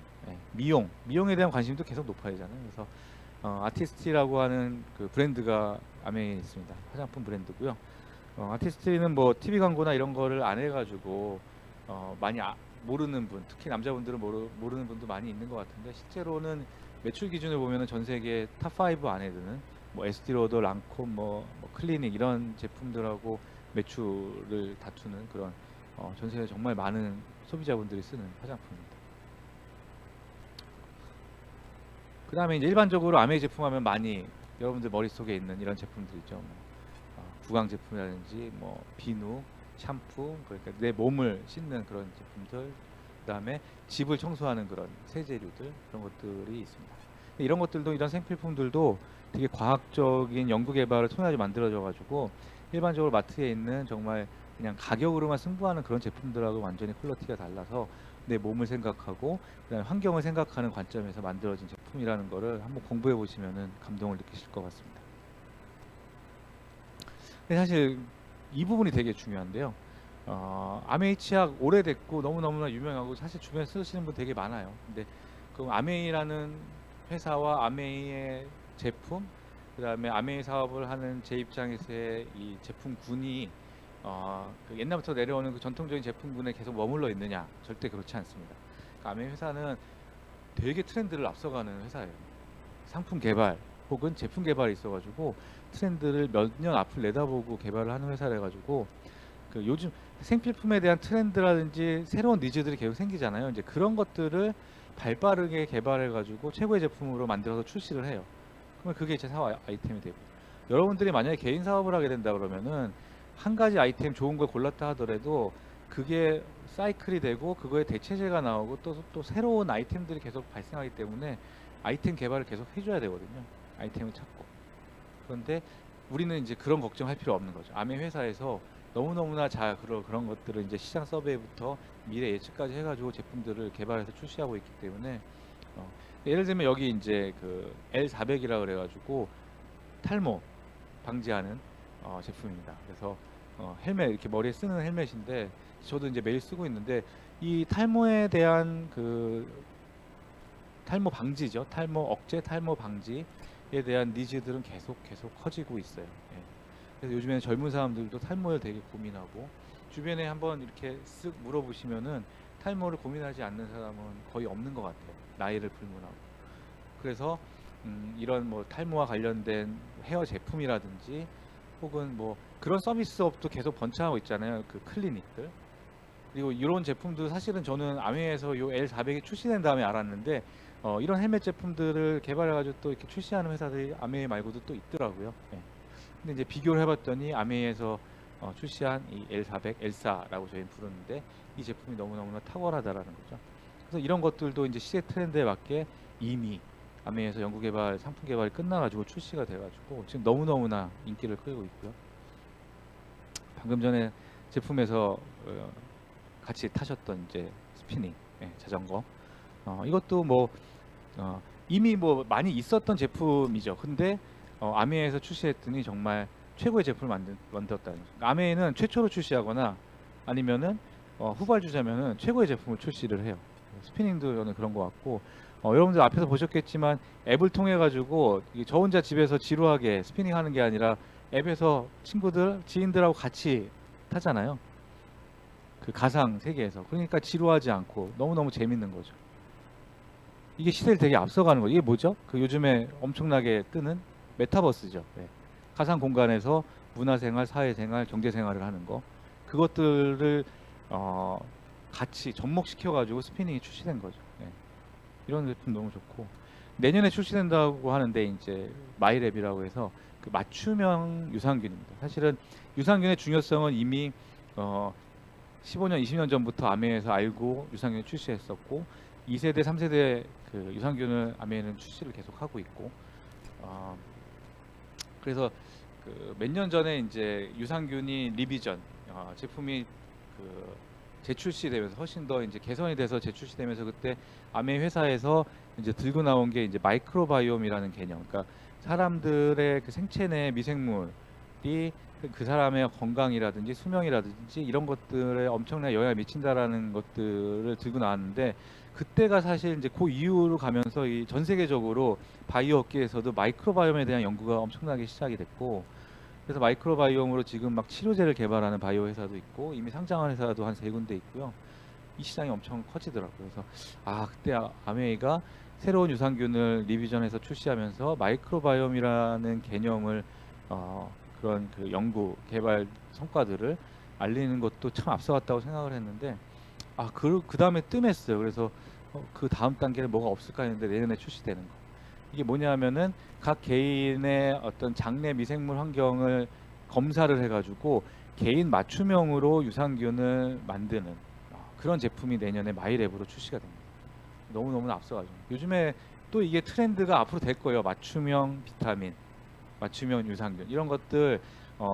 미용에 대한 관심도 계속 높아지잖아요. 그래서 아티스티라고 하는 그 브랜드가 아메이에 있습니다. 화장품 브랜드고요. 아티스티는 뭐 TV 광고나 이런 거를 안 해가지고 많이 모르는 분, 특히 남자분들은 모르는 분도 많이 있는 것 같은데, 실제로는 매출 기준을 보면은 전 세계 탑5 안에 드는 뭐 에스티로더, 랑콤, 뭐 클리닉 이런 제품들하고 매출을 다투는 그런 전 세계 정말 많은 소비자분들이 쓰는 화장품입니다. 그 다음에 이제 일반적으로 아메이 제품 하면 많이 여러분들 머릿속에 있는 이런 제품들 있죠. 구강 제품이라든지 뭐 비누, 샴푸, 그러니까 내 몸을 씻는 그런 제품들, 그 다음에 집을 청소하는 그런 세제류들, 그런 것들이 있습니다. 이런 것들도, 이런 생필품들도 되게 과학적인 연구 개발을 통해 만들어져 가지고 일반적으로 마트에 있는 정말 그냥 가격으로만 승부하는 그런 제품들하고 완전히 퀄리티가 달라서 내 몸을 생각하고 그다음에 환경을 생각하는 관점에서 만들어진 제품이라는 거를 한번 공부해 보시면은 감동을 느끼실 것 같습니다. 근데 사실 이 부분이 되게 중요한데요. 아메이 치약 오래됐고 너무너무나 유명하고 사실 주변에 쓰시는 분 되게 많아요. 근데 그 아메이라는 회사와 아메이의 제품, 그 다음에 아메이 사업을 하는 제 입장에서의 이 제품군이 그 옛날부터 내려오는 그 전통적인 제품군에 계속 머물러 있느냐? 절대 그렇지 않습니다. 그 아메이 회사는 되게 트렌드를 앞서가는 회사예요. 상품 개발 혹은 제품 개발이 있어가지고 트렌드를 몇 년 앞을 내다보고 개발을 하는 회사라 가지고, 그 요즘 생필품에 대한 트렌드라든지 새로운 니즈들이 계속 생기잖아요. 이제 그런 것들을 발빠르게 개발해 가지고 최고의 제품으로 만들어서 출시를 해요. 그러면 그게 제 사업 아이템이 되고, 여러분들이 만약에 개인 사업을 하게 된다 그러면은 한 가지 아이템 좋은 걸 골랐다 하더라도 그게 사이클이 되고 그거에 대체제가 나오고 또 새로운 아이템들이 계속 발생하기 때문에 아이템 개발을 계속 해줘야 되거든요. 아이템을 찾고. 그런데 우리는 이제 그런 걱정할 필요 없는 거죠. 아메 회사에서 너무너무나 그런 것들을 이제 시장 서베이부터 미래 예측까지 해가지고 제품들을 개발해서 출시하고 있기 때문에 예를 들면 여기 이제 그 L400이라 그래가지고 탈모 방지하는 제품입니다. 그래서 헬멧, 이렇게 머리에 쓰는 헬멧인데 저도 이제 매일 쓰고 있는데, 이 탈모에 대한 그 탈모 방지죠. 탈모 억제, 탈모 방지에 대한 니즈들은 계속 커지고 있어요. 예. 그래서 요즘에는 젊은 사람들도 탈모를 되게 고민하고, 주변에 한번 이렇게 쓱 물어보시면은 탈모를 고민하지 않는 사람은 거의 없는 것 같아요. 나이를 불문하고. 그래서 이런 뭐 탈모와 관련된 헤어 제품이라든지 혹은 뭐 그런 서비스업도 계속 번창하고 있잖아요. 그 클리닉들. 그리고 이런 제품도 사실은 저는 아메에서 요 L400이 출시된 다음에 알았는데 이런 헬멧 제품들을 개발해가지고 또 이렇게 출시하는 회사들이 아메 말고도 또 있더라고요. 예. 근데 이제 비교를 해봤더니 아메이에서 출시한 이 L400, L4라고 저희는 부르는데 이 제품이 너무너무나 탁월하다라는 거죠. 그래서 이런 것들도 이제 시대 트렌드에 맞게 이미 아메이에서 연구개발, 상품 개발이 끝나가지고 출시가 돼가지고 지금 너무너무나 인기를 끌고 있고요. 방금 전에 제품에서 같이 타셨던 이제 스피닝 자전거, 이것도 뭐 이미 뭐 많이 있었던 제품이죠. 근데 아메이에서 출시했더니 정말 최고의 제품을 만들었다는 거죠. 아메이는 최초로 출시하거나 아니면은 후발주자면은 최고의 제품을 출시를 해요. 스피닝도 저는 그런 것 같고, 여러분들 앞에서 보셨겠지만 앱을 통해 가지고 저 혼자 집에서 지루하게 스피닝 하는 게 아니라 앱에서 친구들, 지인들하고 같이 타잖아요. 그 가상 세계에서. 그러니까 지루하지 않고 너무너무 재밌는 거죠. 이게 시대를 되게 앞서가는 거죠. 이게 뭐죠? 그 요즘에 엄청나게 뜨는 메타버스죠. 네. 가상 공간에서 문화생활, 사회생활, 경제생활을 하는 거. 그것들을 같이 접목시켜가지고 스피닝이 출시된 거죠. 네. 이런 제품 너무 좋고, 내년에 출시된다고 하는데 이제 마이랩이라고 해서 그 맞춤형 유산균입니다. 사실은 유산균의 중요성은 이미 15년, 20년 전부터 아메에서 알고 유산균을 출시했었고, 2세대, 3세대 그 유산균을 아메는 출시를 계속하고 있고, 그래서 그 몇 년 전에 이제 유산균이 리비전 제품이 그 재출시되면서 훨씬 더 이제 개선이 돼서 재출시되면서 그때 아메 회사에서 이제 들고 나온 게 이제 마이크로바이옴이라는 개념. 그러니까 사람들의 그 생체 내 미생물이 그 사람의 건강이라든지 수명이라든지 이런 것들에 엄청나게 영향을 미친다라는 것들을 들고 나왔는데, 그때가 사실 이제 그 이후로 가면서 이 전 세계적으로 바이오 업계에서도 마이크로바이옴에 대한 연구가 엄청나게 시작이 됐고, 그래서 마이크로바이옴으로 지금 막 치료제를 개발하는 바이오 회사도 있고 이미 상장한 회사도 한 3군데 있고요. 이 시장이 엄청 커지더라고요. 그래서 그때 아메이가 새로운 유산균을 리비전에서 출시하면서 마이크로바이옴이라는 개념을 그런 그 연구 개발 성과들을 알리는 것도 참 앞서갔다고 생각을 했는데, 그 다음에 뜸했어요. 그래서 그 다음 단계는 뭐가 없을까 했는데 내년에 출시되는 거. 이게 뭐냐면은 각 개인의 어떤 장내 미생물 환경을 검사를 해가지고 개인 맞춤형으로 유산균을 만드는 그런 제품이 내년에 마이랩으로 출시가 됩니다. 너무너무 앞서가죠. 요즘에 또 이게 트렌드가 앞으로 될 거예요. 맞춤형 비타민, 맞춤형 유산균 이런 것들.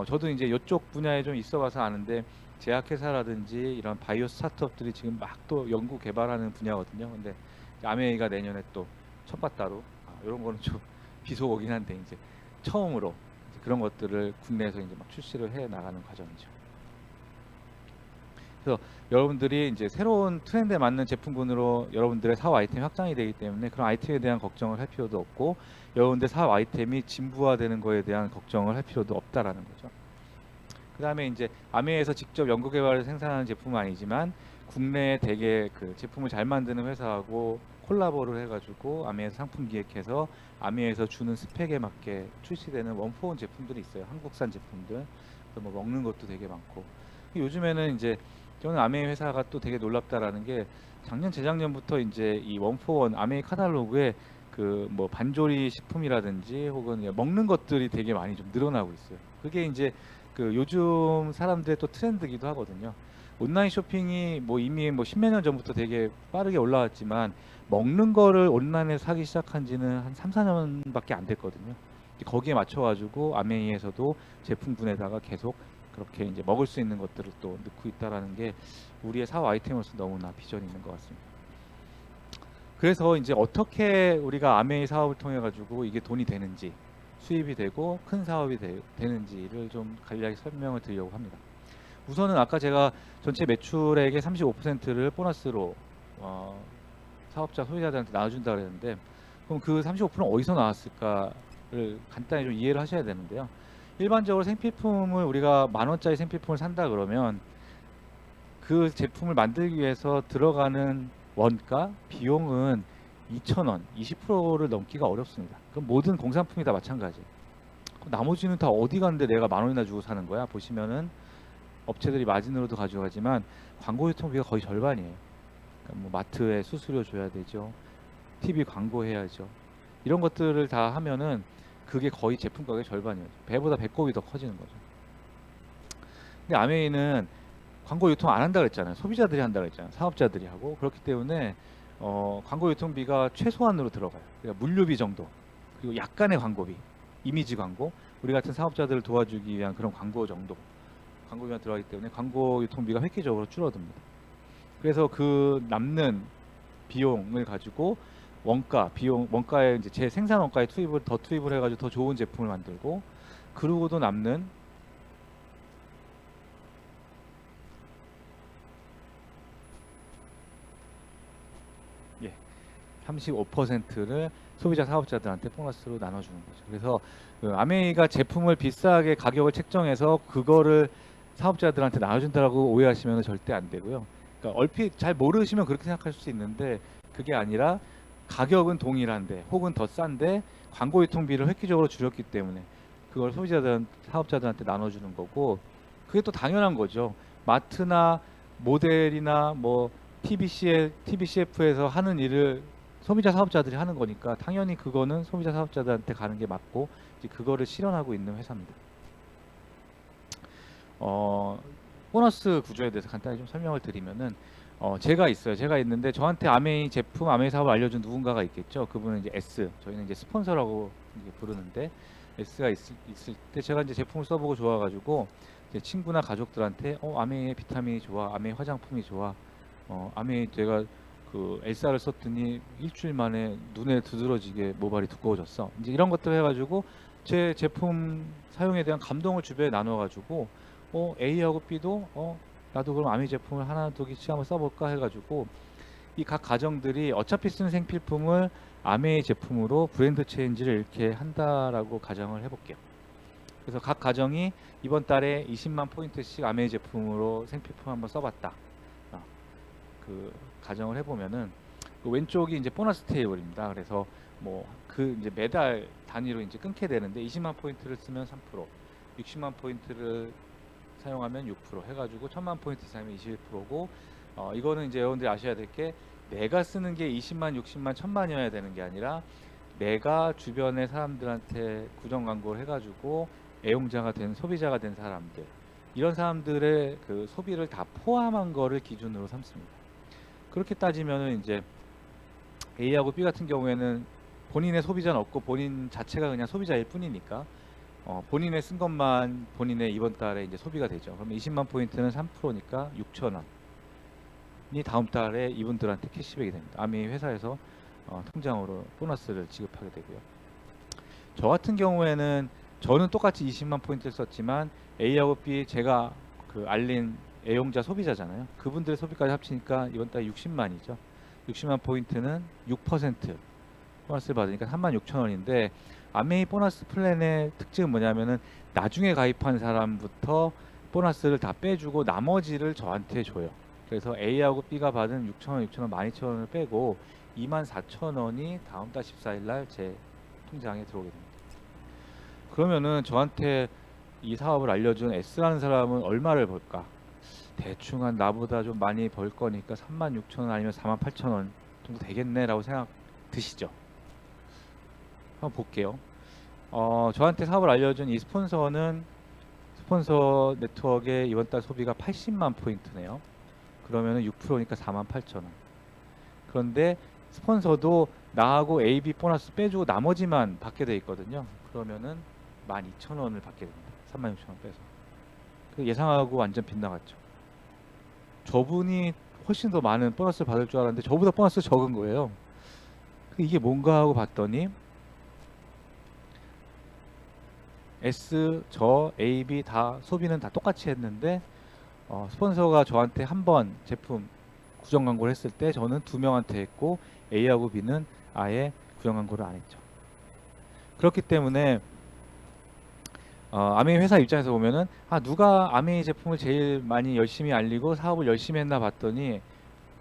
저도 이제 이쪽 분야에 좀 있어봐서 아는데, 제약회사라든지 이런 바이오 스타트업들이 지금 막 또 연구 개발하는 분야거든요. 근데 아메이가 내년에 또 첫바따로 이런 거는 좀 비속어긴 한데 이제 처음으로 이제 그런 것들을 국내에서 이제 막 출시를 해 나가는 과정이죠. 그래서 여러분들이 이제 새로운 트렌드에 맞는 제품군으로 여러분들의 사업 아이템이 확장이 되기 때문에 그런 아이템에 대한 걱정을 할 필요도 없고, 여러분들 사업 아이템이 진부화되는 거에 대한 걱정을 할 필요도 없다라는 거죠. 그 다음에 이제 아메에서 직접 연구개발을 생산하는 제품은 아니지만 국내에 되게 그 제품을 잘 만드는 회사하고 콜라보를 해가지고 아메에서 상품 기획해서 아메에서 주는 스펙에 맞게 출시되는 원포원 제품들이 있어요. 한국산 제품들. 뭐 먹는 것도 되게 많고. 요즘에는 이제 저는 아메이 회사가 또 되게 놀랍다라는 게, 작년 재작년부터 이제 이 원포원 아메이 카탈로그에 그 뭐 반조리 식품이라든지 혹은 먹는 것들이 되게 많이 좀 늘어나고 있어요. 그게 이제 그 요즘 사람들의 또 트렌드기도 하거든요. 온라인 쇼핑이 뭐 이미 뭐 십몇 년 전부터 되게 빠르게 올라왔지만 먹는 거를 온라인에서 사기 시작한 지는 한 3, 4년밖에 안 됐거든요. 거기에 맞춰가지고 아메이에서도 제품군에다가 계속 그렇게 이제 먹을 수 있는 것들을 또 넣고 있다라는 게 우리의 사업 아이템으로서 너무나 비전이 있는 것 같습니다. 그래서 이제 어떻게 우리가 아메이 사업을 통해 가지고 이게 돈이 되는지, 수입이 되고 큰 사업이 되는지를 좀 간략히 설명을 드리려고 합니다. 우선은 아까 제가 전체 매출액의 35%를 보너스로 사업자 소유자들한테 나눠준다 그랬는데, 그럼 그 35%는 어디서 나왔을까를 간단히 좀 이해를 하셔야 되는데요. 일반적으로 생필품을 우리가 10,000원짜리 생필품을 산다 그러면 그 제품을 만들기 위해서 들어가는 원가, 비용은 2,000원, 20%를 넘기가 어렵습니다. 그럼 모든 공산품이 다 마찬가지예요. 나머지는 다 어디 갔는데 내가 10,000원이나 주고 사는 거야? 보시면은 업체들이 마진으로도 가져가지만 광고 유통비가 거의 절반이에요. 그러니까 뭐 마트에 수수료 줘야 되죠. TV 광고해야죠. 이런 것들을 다 하면은 그게 거의 제품 가격의 절반이에요. 배보다 배꼽이 더 커지는 거죠. 근데 아메이는 광고 유통 안 한다 그랬잖아요. 소비자들이 한다 그랬잖아요. 사업자들이 하고. 그렇기 때문에 광고 유통비가 최소한으로 들어가요. 그러니까 물류비 정도, 그리고 약간의 광고비, 이미지 광고, 우리 같은 사업자들을 도와주기 위한 그런 광고 정도, 광고비가 들어가기 때문에 광고 유통비가 획기적으로 줄어듭니다. 그래서 그 남는 비용을 가지고 원가에 이제 제 생산 원가에 투입을 해가지고 더 좋은 제품을 만들고, 그러고도 남는 35%를 소비자 사업자들한테 보너스로 나눠주는 거죠. 그래서 그 아메이가 제품을 비싸게 가격을 책정해서 그거를 사업자들한테 나눠준다고 오해하시면 절대 안 되고요. 그러니까 얼핏 잘 모르시면 그렇게 생각할 수 있는데, 그게 아니라 가격은 동일한데 혹은 더 싼데 광고 유통비를 획기적으로 줄였기 때문에 그걸 사업자들한테 나눠주는 거고, 그게 또 당연한 거죠. 마트나 모델이나 뭐 TBCF에서 하는 일을 소비자 사업자들이 하는 거니까 당연히 그거는 소비자 사업자들한테 가는 게 맞고, 이제 그거를 실현하고 있는 회사입니다. 보너스 구조에 대해서 간단히 좀 설명을 드리면은, 제가 있어요. 제가 있는데 저한테 아메이 사업을 알려준 누군가가 있겠죠. 그분은 이제 S, 저희는 이제 스폰서라고 이제 부르는데, S가 있을 때 제가 이제 제품을 써보고 좋아가지고 제 친구나 가족들한테 아메이의 비타민이 좋아, 아메이 화장품이 좋아, 아메이 제가 그 엘사를 썼더니 일주일 만에 눈에 두드러지게 모발이 두꺼워졌어. 이제 이런 것들 해가지고 제 제품 사용에 대한 감동을 주변에 나눠가지고 A하고 B도 나도 그럼 아메이 제품을 하나 두 개씩 한번 써볼까 해가지고, 이 각 가정들이 어차피 쓰는 생필품을 아메이 제품으로 브랜드 체인지를 이렇게 한다라고 가정을 해볼게요. 그래서 각 가정이 이번 달에 20만 포인트씩 아메이 제품으로 생필품 한번 써봤다. 그 가정을 해보면은 그 왼쪽이 이제 보너스 테이블입니다. 그래서 뭐 그 이제 매달 단위로 이제 끊게 되는데, 20만 포인트를 쓰면 3%, 60만 포인트를 사용하면 6% 해가지고 1000만 포인트 이상이면 21%고, 이거는 이제 여러분들이 아셔야 될 게, 내가 쓰는 게 20만, 60만, 1000만이어야 되는 게 아니라 내가 주변의 사람들한테 구정 광고를 해가지고 애용자가 된, 소비자가 된 사람들, 이런 사람들의 그 소비를 다 포함한 거를 기준으로 삼습니다. 그렇게 따지면은 이제 A하고 B 같은 경우에는 본인의 소비자는 없고 본인 자체가 그냥 소비자일 뿐이니까 본인의 쓴 것만 본인의 이번 달에 이제 소비가 되죠. 그러면 20만 포인트는 3%니까 6,000원이 다음 달에 이분들한테 캐시백이 됩니다. 아메이 회사에서 통장으로 보너스를 지급하게 되고요. 저 같은 경우에는 저는 똑같이 20만 포인트를 썼지만 A하고 B, 제가 그 알린 애용자 소비자잖아요. 그분들의 소비까지 합치니까 이번 달에 60만이죠. 60만 포인트는 6% 보너스를 받으니까 36,000원인데, 아메이 보너스 플랜의 특징은 뭐냐면은 나중에 가입한 사람부터 보너스를 다 빼주고 나머지를 저한테 줘요. 그래서 A하고 B가 받은 6,000원, 6,000원, 12,000원을 빼고 24,000원이 다음 달 14일 날 제 통장에 들어오게 됩니다. 그러면은 저한테 이 사업을 알려준 S라는 사람은 얼마를 벌까? 대충 한 나보다 좀 많이 벌 거니까 36,000원 아니면 48,000원 정도 되겠네 라고 생각 드시죠? 한번 볼게요. 저한테 사업을 알려준 이 스폰서 네트워크의 이번 달 소비가 80만 포인트네요. 그러면은 6%니까 48,000원. 그런데 스폰서도 나하고 AB 보너스 빼주고 나머지만 받게 돼 있거든요. 그러면은 12,000원을 받게 됩니다. 36,000원 빼서. 예상하고 완전 빗나갔죠. 저분이 훨씬 더 많은 보너스를 받을 줄 알았는데 저보다 보너스 적은 거예요. 이게 뭔가 하고 봤더니 저, A, B 다 소비는 다 똑같이 했는데 스폰서가 저한테 한 번 제품 구정 광고를 했을 때 저는 2명한테 했고 A하고 B는 아예 구정 광고를 안 했죠. 그렇기 때문에 아메이 회사 입장에서 보면은 누가 아메이 제품을 제일 많이 열심히 알리고 사업을 열심히 했나 봤더니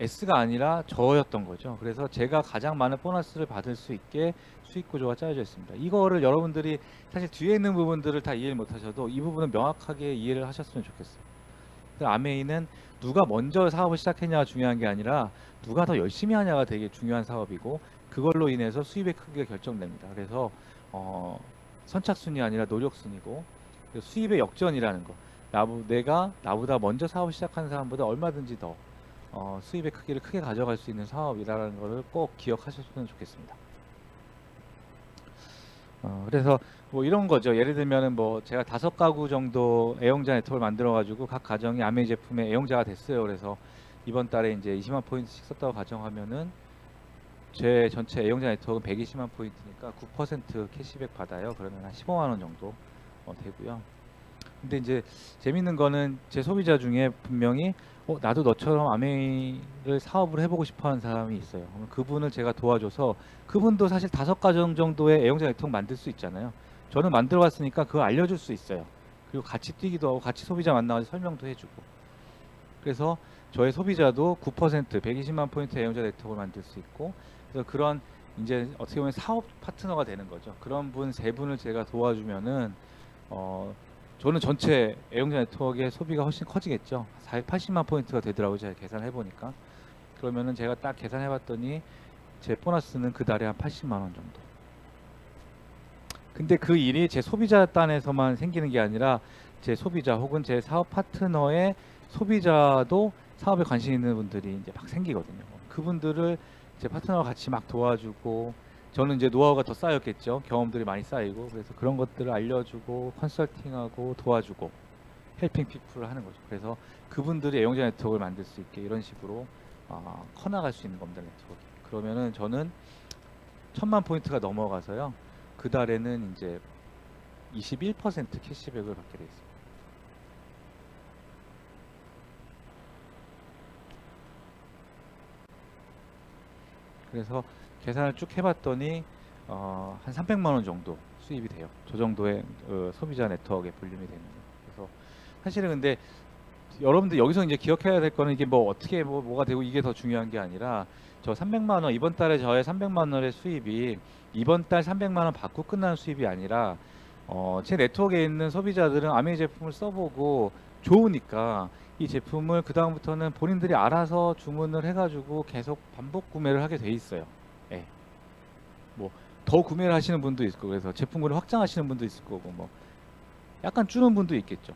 S가 아니라 저였던 거죠. 그래서 제가 가장 많은 보너스를 받을 수 있게 수익 구조가 짜여져 있습니다. 이거를 여러분들이 사실 뒤에 있는 부분들을 다 이해를 못 하셔도 이 부분은 명확하게 이해를 하셨으면 좋겠어요. 아메이는 누가 먼저 사업을 시작했냐가 중요한 게 아니라 누가 더 열심히 하냐가 되게 중요한 사업이고, 그걸로 인해서 수입의 크기가 결정됩니다. 그래서 선착순이 아니라 노력순이고, 수입의 역전이라는 거. 내가 나보다 먼저 사업 시작한 사람보다 얼마든지 더 수입의 크기를 크게 가져갈 수 있는 사업이라는 것을 꼭 기억하셨으면 좋겠습니다. 그래서 뭐 이런 거죠. 예를 들면은 뭐 제가 5가구 정도 애용자 네트워크를 만들어 가지고 각 가정이 아메이 제품의 애용자가 됐어요. 그래서 이번 달에 이제 20만 포인트씩 썼다고 가정하면은 제 전체 애용자 네트워크는 120만 포인트니까 9% 캐시백 받아요. 그러면 한 15만 원 정도 되고요. 근데 이제 재밌는 거는 제 소비자 중에 분명히 나도 너처럼 아메이를 사업을 해보고 싶어하는 사람이 있어요. 그럼 그분을 제가 도와줘서, 그분도 사실 5가정 정도의 애용자 네트워크 만들 수 있잖아요. 저는 만들어봤으니까 그걸 알려줄 수 있어요. 그리고 같이 뛰기도 하고 같이 소비자 만나서 설명도 해주고. 그래서 저의 소비자도 9% 120만 포인트 애용자 네트워크를 만들 수 있고, 그래서 그런 이제 어떻게 보면 사업 파트너가 되는 거죠. 그런 분 3분을 제가 도와주면은 저는 전체 애용자 네트워크의 소비가 훨씬 커지겠죠. 480만 포인트가 되더라고요. 제가 계산해 보니까. 그러면은 제가 딱 계산해 봤더니 제 보너스는 그 달에 한 80만 원 정도. 근데 그 일이 제 소비자 단에서만 생기는 게 아니라 제 소비자 혹은 제 사업 파트너의 소비자도 사업에 관심 있는 분들이 이제 막 생기거든요. 그분들을 제 파트너와 같이 막 도와주고, 저는 이제 노하우가 더 쌓였겠죠. 경험들이 많이 쌓이고, 그래서 그런 것들을 알려주고 컨설팅하고 도와주고 헬핑 피플을 하는 거죠. 그래서 그분들이 애용자 네트워크를 만들 수 있게 이런 식으로 커나갈 수 있는 겁니다. 네트워크. 그러면은 저는 1000만 포인트가 넘어가서요, 그 달에는 이제 21% 캐시백을 받게 돼 있습니다. 그래서 계산을 쭉 해봤더니 한 300만 원 정도 수입이 돼요. 저 정도의 소비자 네트워크에 볼륨이 되는 거예요. 그래서 사실은 근데 여러분들 여기서 이제 기억해야 될 거는, 이게 뭐 어떻게 뭐가 되고 이게 더 중요한 게 아니라, 저 300만 원, 이번 달에 저의 300만 원의 수입이 이번 달 300만 원 받고 끝나는 수입이 아니라, 제 네트워크에 있는 소비자들은 아메이 제품을 써보고 좋으니까 이 제품을 그 다음부터는 본인들이 알아서 주문을 해가지고 계속 반복 구매를 하게 돼 있어요. 예. 뭐 더 구매를 하시는 분도 있고, 그래서 제품군을 확장하시는 분도 있을 거고, 뭐 약간 줄는 분도 있겠죠.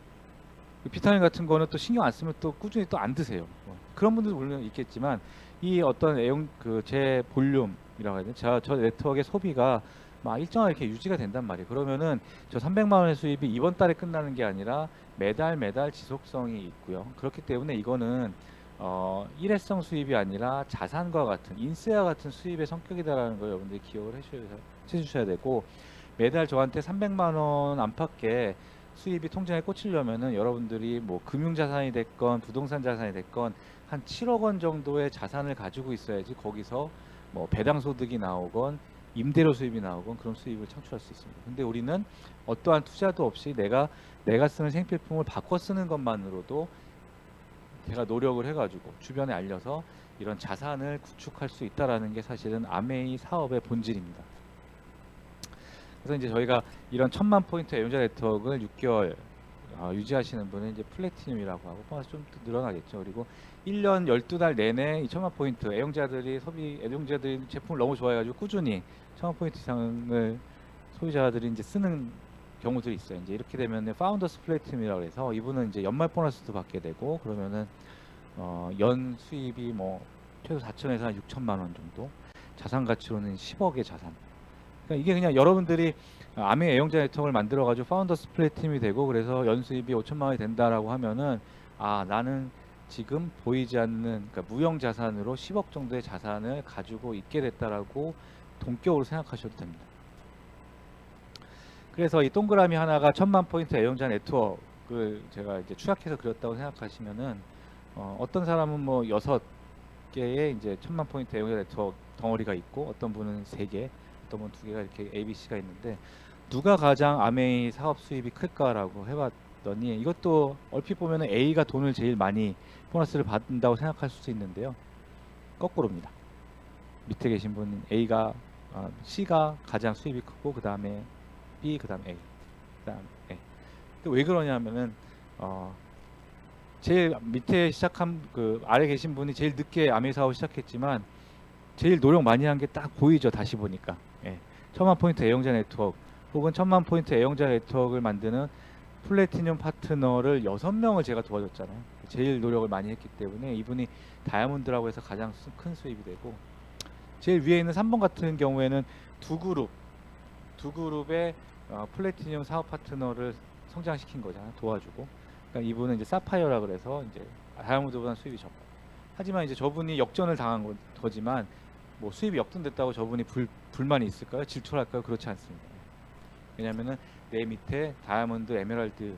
비타민 같은 거는 또 신경 안 쓰면 또 꾸준히 또 안 드세요. 그런 분들도 물론 있겠지만, 이 어떤 제 볼륨이라고 해야 되나, 저 네트워크의 소비가 막 일정하게 이렇게 유지가 된단 말이에요. 그러면은 저 300만 원의 수입이 이번 달에 끝나는 게 아니라 매달 지속성이 있고요. 그렇기 때문에 이거는 일회성 수입이 아니라 자산과 같은, 인세와 같은 수입의 성격이다라는 걸 여러분들이 기억을 해주셔야 되고, 매달 저한테 300만 원 안팎의 수입이 통장에 꽂히려면은 여러분들이 뭐 금융자산이 됐건 부동산 자산이 됐건 한 7억 원 정도의 자산을 가지고 있어야지 거기서 뭐 배당 소득이 나오건 임대료 수입이 나오건 그런 수입을 창출할 수 있습니다. 근데 우리는 어떠한 투자도 없이 내가 쓰는 생필품을 바꿔 쓰는 것만으로도 제가 노력을 해가지고 주변에 알려서 이런 자산을 구축할 수 있다라는 게 사실은 아메이 사업의 본질입니다. 그래서 이제 저희가 이런 1000만 포인트 애용자 네트워크를 6개월 유지하시는 분은 이제 플래티늄이라고 하고, 보너스 좀 늘어나겠죠. 그리고 1년 12달 내내 이 1000만 포인트 애용자들이 제품을 너무 좋아해가지고 꾸준히 1000만 포인트 이상을 소비자들이 이제 쓰는 경우들이 있어요. 이제 이렇게 되면 파운더스 플래티늄이라고 해서 이분은 이제 연말 보너스도 받게 되고, 그러면은 연 수입이 뭐 최소 4천에서 한 6천만 원 정도, 자산 가치로는 10억의 자산. 그러니까 이게 그냥 여러분들이 아메 애용자 네트워크를 만들어 가지고 파운더스 플래티늄이 되고, 그래서 연수입이 5천만 원이 된다라고 하면은, 나는 지금 보이지 않는, 그러니까 무형 자산으로 10억 정도의 자산을 가지고 있게 됐다라고 동격으로 생각하셔도 됩니다. 그래서 이 동그라미 하나가 1000만 포인트 애용자 네트워크를 제가 이제 추락해서 그렸다고 생각하시면은, 어떤 사람은 뭐 6개의 이제 1000만 포인트 애용자 네트워크 덩어리가 있고, 어떤 분은 3개, 어떤 분은 2개가 이렇게 ABC가 있는데, 누가 가장 아메이 사업 수입이 클까라고 해봤더니, 이것도 얼핏 보면은 A가 돈을 제일 많이 보너스를 받는다고 생각할 수도 있는데요, 거꾸로입니다. 밑에 계신 분은 C가 가장 수입이 크고, 그 다음에 B, 그 다음 A, 그 다음 A. 왜 그러냐면은 제일 밑에 시작한 그 아래 계신 분이 제일 늦게 아메이 사업을 시작했지만 제일 노력 많이 한 게 딱 보이죠. 다시 보니까. 1000만 포인트 애용자 네트워크 혹은 1000만 포인트 애용자 네트워크를 만드는 플래티늄 파트너를 6명을 제가 도와줬잖아요. 제일 노력을 많이 했기 때문에 이분이 다이아몬드라고 해서 가장 큰 수입이 되고, 제일 위에 있는 3번 같은 경우에는 두 그룹의 플래티늄 사업 파트너를 성장시킨 거잖아요. 도와주고. 그러니까 이분은 이제 사파이어라 그래서 이제 다이아몬드보다 수입이 적고. 하지만 이제 저분이 역전을 당한 거지만 뭐 수입이 역전됐다고 저분이 불만이 있을까요? 질투할까요? 그렇지 않습니다. 왜냐면은 내 밑에 다이아몬드, 에메랄드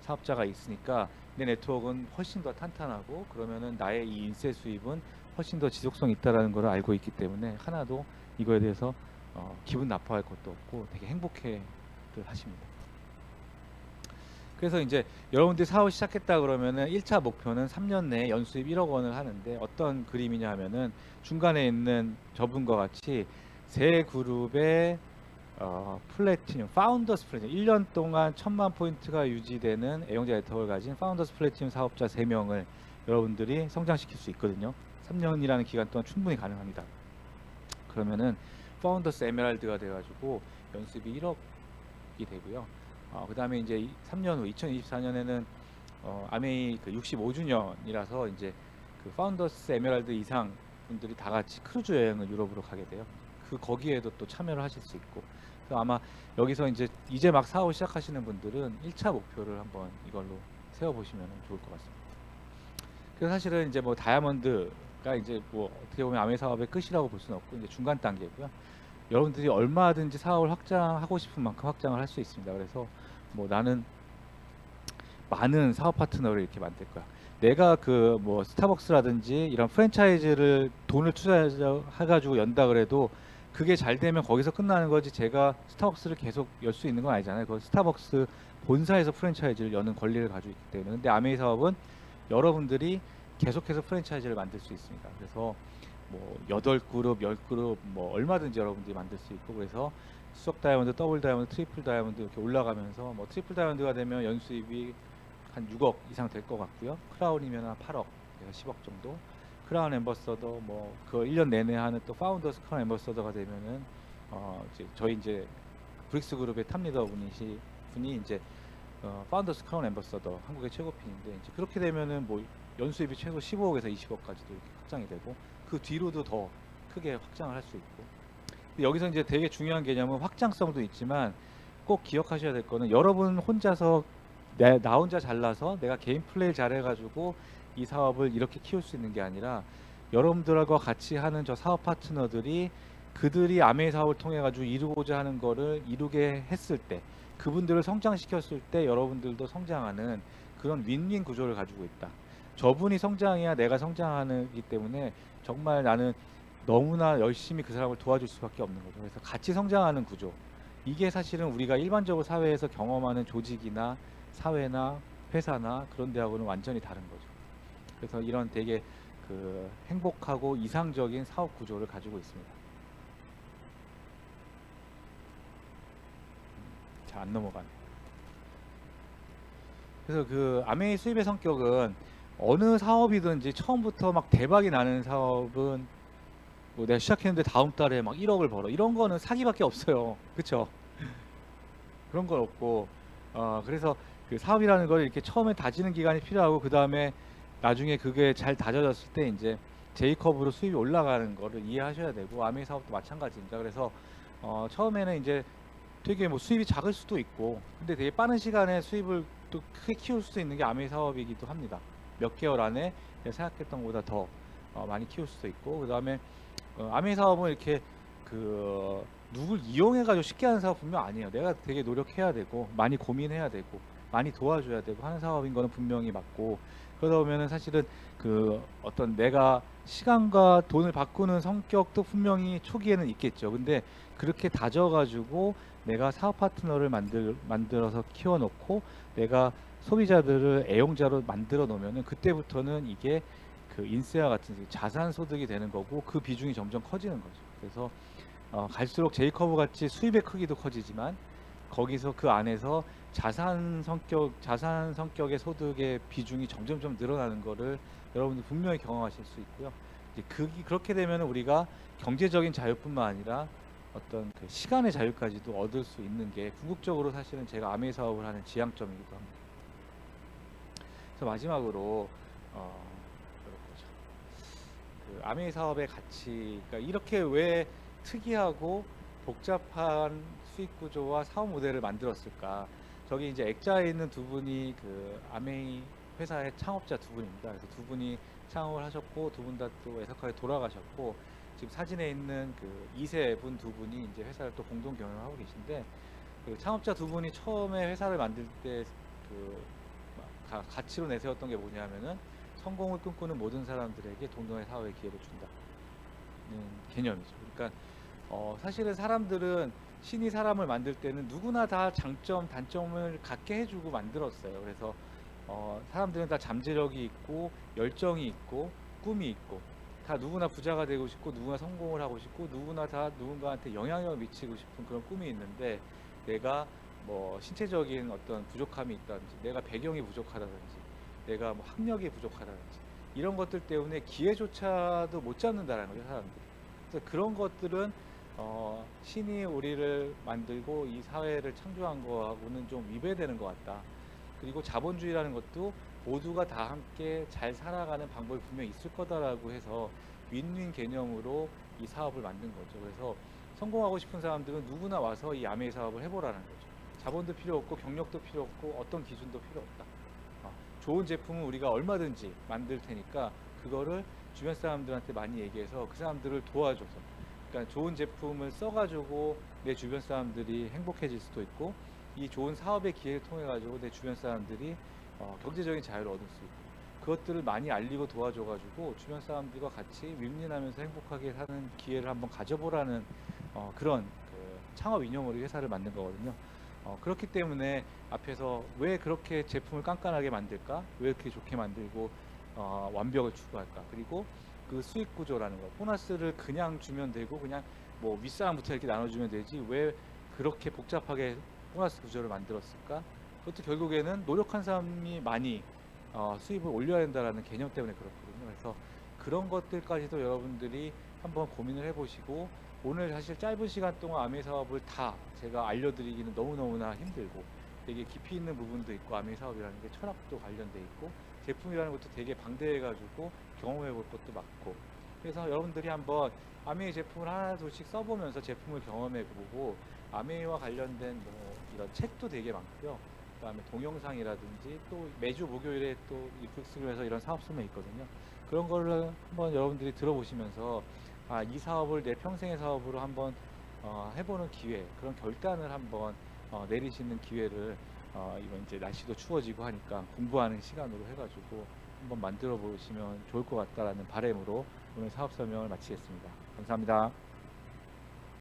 사업자가 있으니까 내 네트워크는 훨씬 더 탄탄하고, 그러면은 나의 이 인세 수입은 훨씬 더 지속성이 있다라는 걸 알고 있기 때문에 하나도 이거에 대해서 기분 나빠할 것도 없고 되게 행복해들 하십니다. 그래서 이제 여러분들이 사업 시작했다 그러면은 1차 목표는 3년 내에 연수입 1억 원을 하는데, 어떤 그림이냐 하면은 중간에 있는 저분과 같이 세 그룹의 플래티늄, 파운더스 플래티늄, 1년 동안 1000만 포인트가 유지되는 애용자 네트워크를 가진 파운더스 플래티늄 사업자 3명을 여러분들이 성장시킬 수 있거든요. 3년이라는 기간 동안 충분히 가능합니다. 그러면은 파운더스 에메랄드가 돼가지고 연수입이 1억이 되고요. 그 다음에 이제 3년 후 2024년에는 아메이 그 65주년이라서 이제 그 파운더스 에메랄드 이상 분들이 다 같이 크루즈 여행을 유럽으로 가게 돼요. 거기에도 또 참여를 하실 수 있고. 그래서 아마 여기서 이제 막 사업 시작하시는 분들은 1차 목표를 한번 이걸로 세워보시면 좋을 것 같습니다. 그래서 사실은 이제 뭐 다이아몬드가 이제 뭐 어떻게 보면 아메 사업의 끝이라고 볼 수는 없고 이제 중간 단계고요. 여러분들이 얼마든지 사업을 확장하고 싶은 만큼 확장을 할 수 있습니다. 그래서 뭐 나는 많은 사업 파트너를 이렇게 만들 거야. 내가 그 뭐 스타벅스라든지 이런 프랜차이즈를 돈을 투자해가지고 연다 그래도 그게 잘 되면 거기서 끝나는 거지, 제가 스타벅스를 계속 열 수 있는 건 아니잖아요. 그 스타벅스 본사에서 프랜차이즈를 여는 권리를 가지고 있기 때문에. 근데 아메이 사업은 여러분들이 계속해서 프랜차이즈를 만들 수 있습니다. 그래서 뭐 8그룹, 10그룹 뭐 얼마든지 여러분들이 만들 수 있고, 그래서 수석 다이아몬드, 더블 다이아몬드, 트리플 다이아몬드 이렇게 올라가면서 뭐 트리플 다이아몬드가 되면 연수입이 한 6억 이상 될 것 같고요. 크라운이면 한 8억, 그래서 10억 정도. 크라운 앰버서더 뭐 그 1년 내내 하는 또 파운더스 크라운 앰버서더가 되면은 이제 저희 이제 브릭스 그룹의 탑리더 분이 이제 파운더스 크라운 앰버서더 한국의 최고핀인데, 이제 그렇게 되면은 뭐 연수입이 최소 15억에서 20억까지도 이렇게 확장이 되고, 그 뒤로도 더 크게 확장을 할 수 있고. 근데 여기서 이제 되게 중요한 개념은 확장성도 있지만 꼭 기억하셔야 될 거는, 여러분 혼자서 나 혼자 잘나서 내가 개인 플레이 잘해가지고 이 사업을 이렇게 키울 수 있는 게 아니라, 여러분들과 같이 하는 저 사업 파트너들이 그들이 아메이 사업을 통해 가지고 이루고자 하는 거를 이루게 했을 때, 그분들을 성장시켰을 때 여러분들도 성장하는 그런 윈윈 구조를 가지고 있다. 저분이 성장해야 내가 성장하기 때문에 정말 나는 너무나 열심히 그 사람을 도와줄 수밖에 없는 거죠. 그래서 같이 성장하는 구조, 이게 사실은 우리가 일반적으로 사회에서 경험하는 조직이나 사회나 회사나 그런 데하고는 완전히 다른 거죠. 그래서 이런 되게 그 행복하고 이상적인 사업 구조를 가지고 있습니다. 잘 안 넘어가네. 그래서 그 아메이 수입의 성격은, 어느 사업이든지 처음부터 막 대박이 나는 사업은 뭐 내가 시작했는데 다음 달에 막 1억을 벌어, 이런 거는 사기밖에 없어요. 그쵸? 그런 건 없고, 그래서 그 사업이라는 걸 이렇게 처음에 다지는 기간이 필요하고, 그 다음에 나중에 그게 잘 다져졌을 때 이제 J컵으로 수입이 올라가는 거를 이해하셔야 되고, 아메이 사업도 마찬가지입니다. 그래서 처음에는 이제 되게 뭐 수입이 작을 수도 있고, 근데 되게 빠른 시간에 수입을 또 크게 키울 수 있는 게 아메이 사업이기도 합니다. 몇 개월 안에 내가 생각했던 것보다 더 많이 키울 수도 있고, 그 다음에 아메이 사업은 이렇게 그 누굴 이용해 가지고 쉽게 하는 사업 분명 아니에요. 내가 되게 노력해야 되고 많이 고민해야 되고 많이 도와줘야 되고 하는 사업인 거는 분명히 맞고, 그러다 보면은 사실은 그 어떤 내가 시간과 돈을 바꾸는 성격도 분명히 초기에는 있겠죠. 근데 그렇게 다져가지고 내가 사업 파트너를 만들어서 키워놓고 내가 소비자들을 애용자로 만들어 놓으면은, 그때부터는 이게 그 인세와 같은 자산 소득이 되는 거고, 그 비중이 점점 커지는 거죠. 그래서 갈수록 J커브 같이 수입의 크기도 커지지만, 거기서 그 안에서 자산 성격의 소득의 비중이 점점점 늘어나는 거를 여러분들 분명히 경험하실 수 있고요. 이제 그렇게 되면 우리가 경제적인 자유뿐만 아니라 어떤 그 시간의 자유까지도 얻을 수 있는 게 궁극적으로 사실은 제가 아메이 사업을 하는 지향점이기도 합니다. 그래서 마지막으로 그럴 거죠. 그 아메이 사업의 가치, 그러니까 이렇게 왜 특이하고 복잡한 수익 구조와 사업 모델을 만들었을까? 저기 이제 액자에 있는 두 분이 그 아메이 회사의 창업자 두 분입니다. 그래서 두 분이 창업을 하셨고 두 분 다 또 애석하게 돌아가셨고 지금 사진에 있는 그 2세 분 두 분이 이제 회사를 또 공동 경영을 하고 계신데 그 창업자 두 분이 처음에 회사를 만들 때 그 가치로 내세웠던 게 뭐냐면은 성공을 꿈꾸는 모든 사람들에게 동등한 사회의 기회를 준다는 개념이죠. 그러니까 사실은 사람들은 신이 사람을 만들 때는 누구나 다 장점, 단점을 갖게 해주고 만들었어요. 그래서 사람들은 다 잠재력이 있고 열정이 있고 꿈이 있고 다 누구나 부자가 되고 싶고 누구나 성공을 하고 싶고 누구나 다 누군가한테 영향력을 미치고 싶은 그런 꿈이 있는데 내가 뭐 신체적인 어떤 부족함이 있다든지 내가 배경이 부족하다든지 내가 뭐 학력이 부족하다든지 이런 것들 때문에 기회조차도 못 잡는다는 거죠, 사람들이. 그래서 그런 것들은 신이 우리를 만들고 이 사회를 창조한 거하고는 좀 위배되는 것 같다. 그리고 자본주의라는 것도 모두가 다 함께 잘 살아가는 방법이 분명히 있을 거다라고 해서 윈윈 개념으로 이 사업을 만든 거죠. 그래서 성공하고 싶은 사람들은 누구나 와서 이 아메이 사업을 해보라는 거죠. 자본도 필요 없고 경력도 필요 없고 어떤 기준도 필요 없다. 좋은 제품은 우리가 얼마든지 만들 테니까 그거를 주변 사람들한테 많이 얘기해서 그 사람들을 도와줘서 그러니까 좋은 제품을 써가지고 내 주변 사람들이 행복해질 수도 있고 이 좋은 사업의 기회를 통해 가지고 내 주변 사람들이 경제적인 자유를 얻을 수 있고 그것들을 많이 알리고 도와줘가지고 주변 사람들과 같이 윈윈하면서 행복하게 사는 기회를 한번 가져보라는 그런 그 창업 이념으로 회사를 만든 거거든요. 그렇기 때문에 앞에서 왜 그렇게 제품을 깐깐하게 만들까? 왜 이렇게 좋게 만들고 완벽을 추구할까? 그리고 그 수익 구조라는 거, 보너스를 그냥 주면 되고 그냥 뭐 윗사람부터 이렇게 나눠주면 되지 왜 그렇게 복잡하게 보너스 구조를 만들었을까? 그것도 결국에는 노력한 사람이 많이 수입을 올려야 된다라는 개념 때문에 그렇거든요. 그래서 그런 것들까지도 여러분들이 한번 고민을 해보시고 오늘 사실 짧은 시간 동안 아메 사업을 다 제가 알려드리기는 너무너무나 힘들고 되게 깊이 있는 부분도 있고 아메 사업이라는 게 철학도 관련돼 있고 제품이라는 것도 되게 방대해가지고 경험해 볼 것도 많고 그래서 여러분들이 한번 아메이 제품을 하나 둘씩 써보면서 제품을 경험해 보고 아메이와 관련된 뭐 이런 책도 되게 많고요. 그다음에 동영상이라든지 또 매주 목요일에 또 이북스에서 이런 사업 설명 있거든요. 그런 거를 한번 여러분들이 들어보시면서 이 사업을 내 평생의 사업으로 한번 해보는 기회, 그런 결단을 한번 내리시는 기회를 이번 이제 날씨도 추워지고 하니까 공부하는 시간으로 해가지고 한번 만들어 보시면 좋을 것 같다라는 바람으로 오늘 사업 설명을 마치겠습니다. 감사합니다.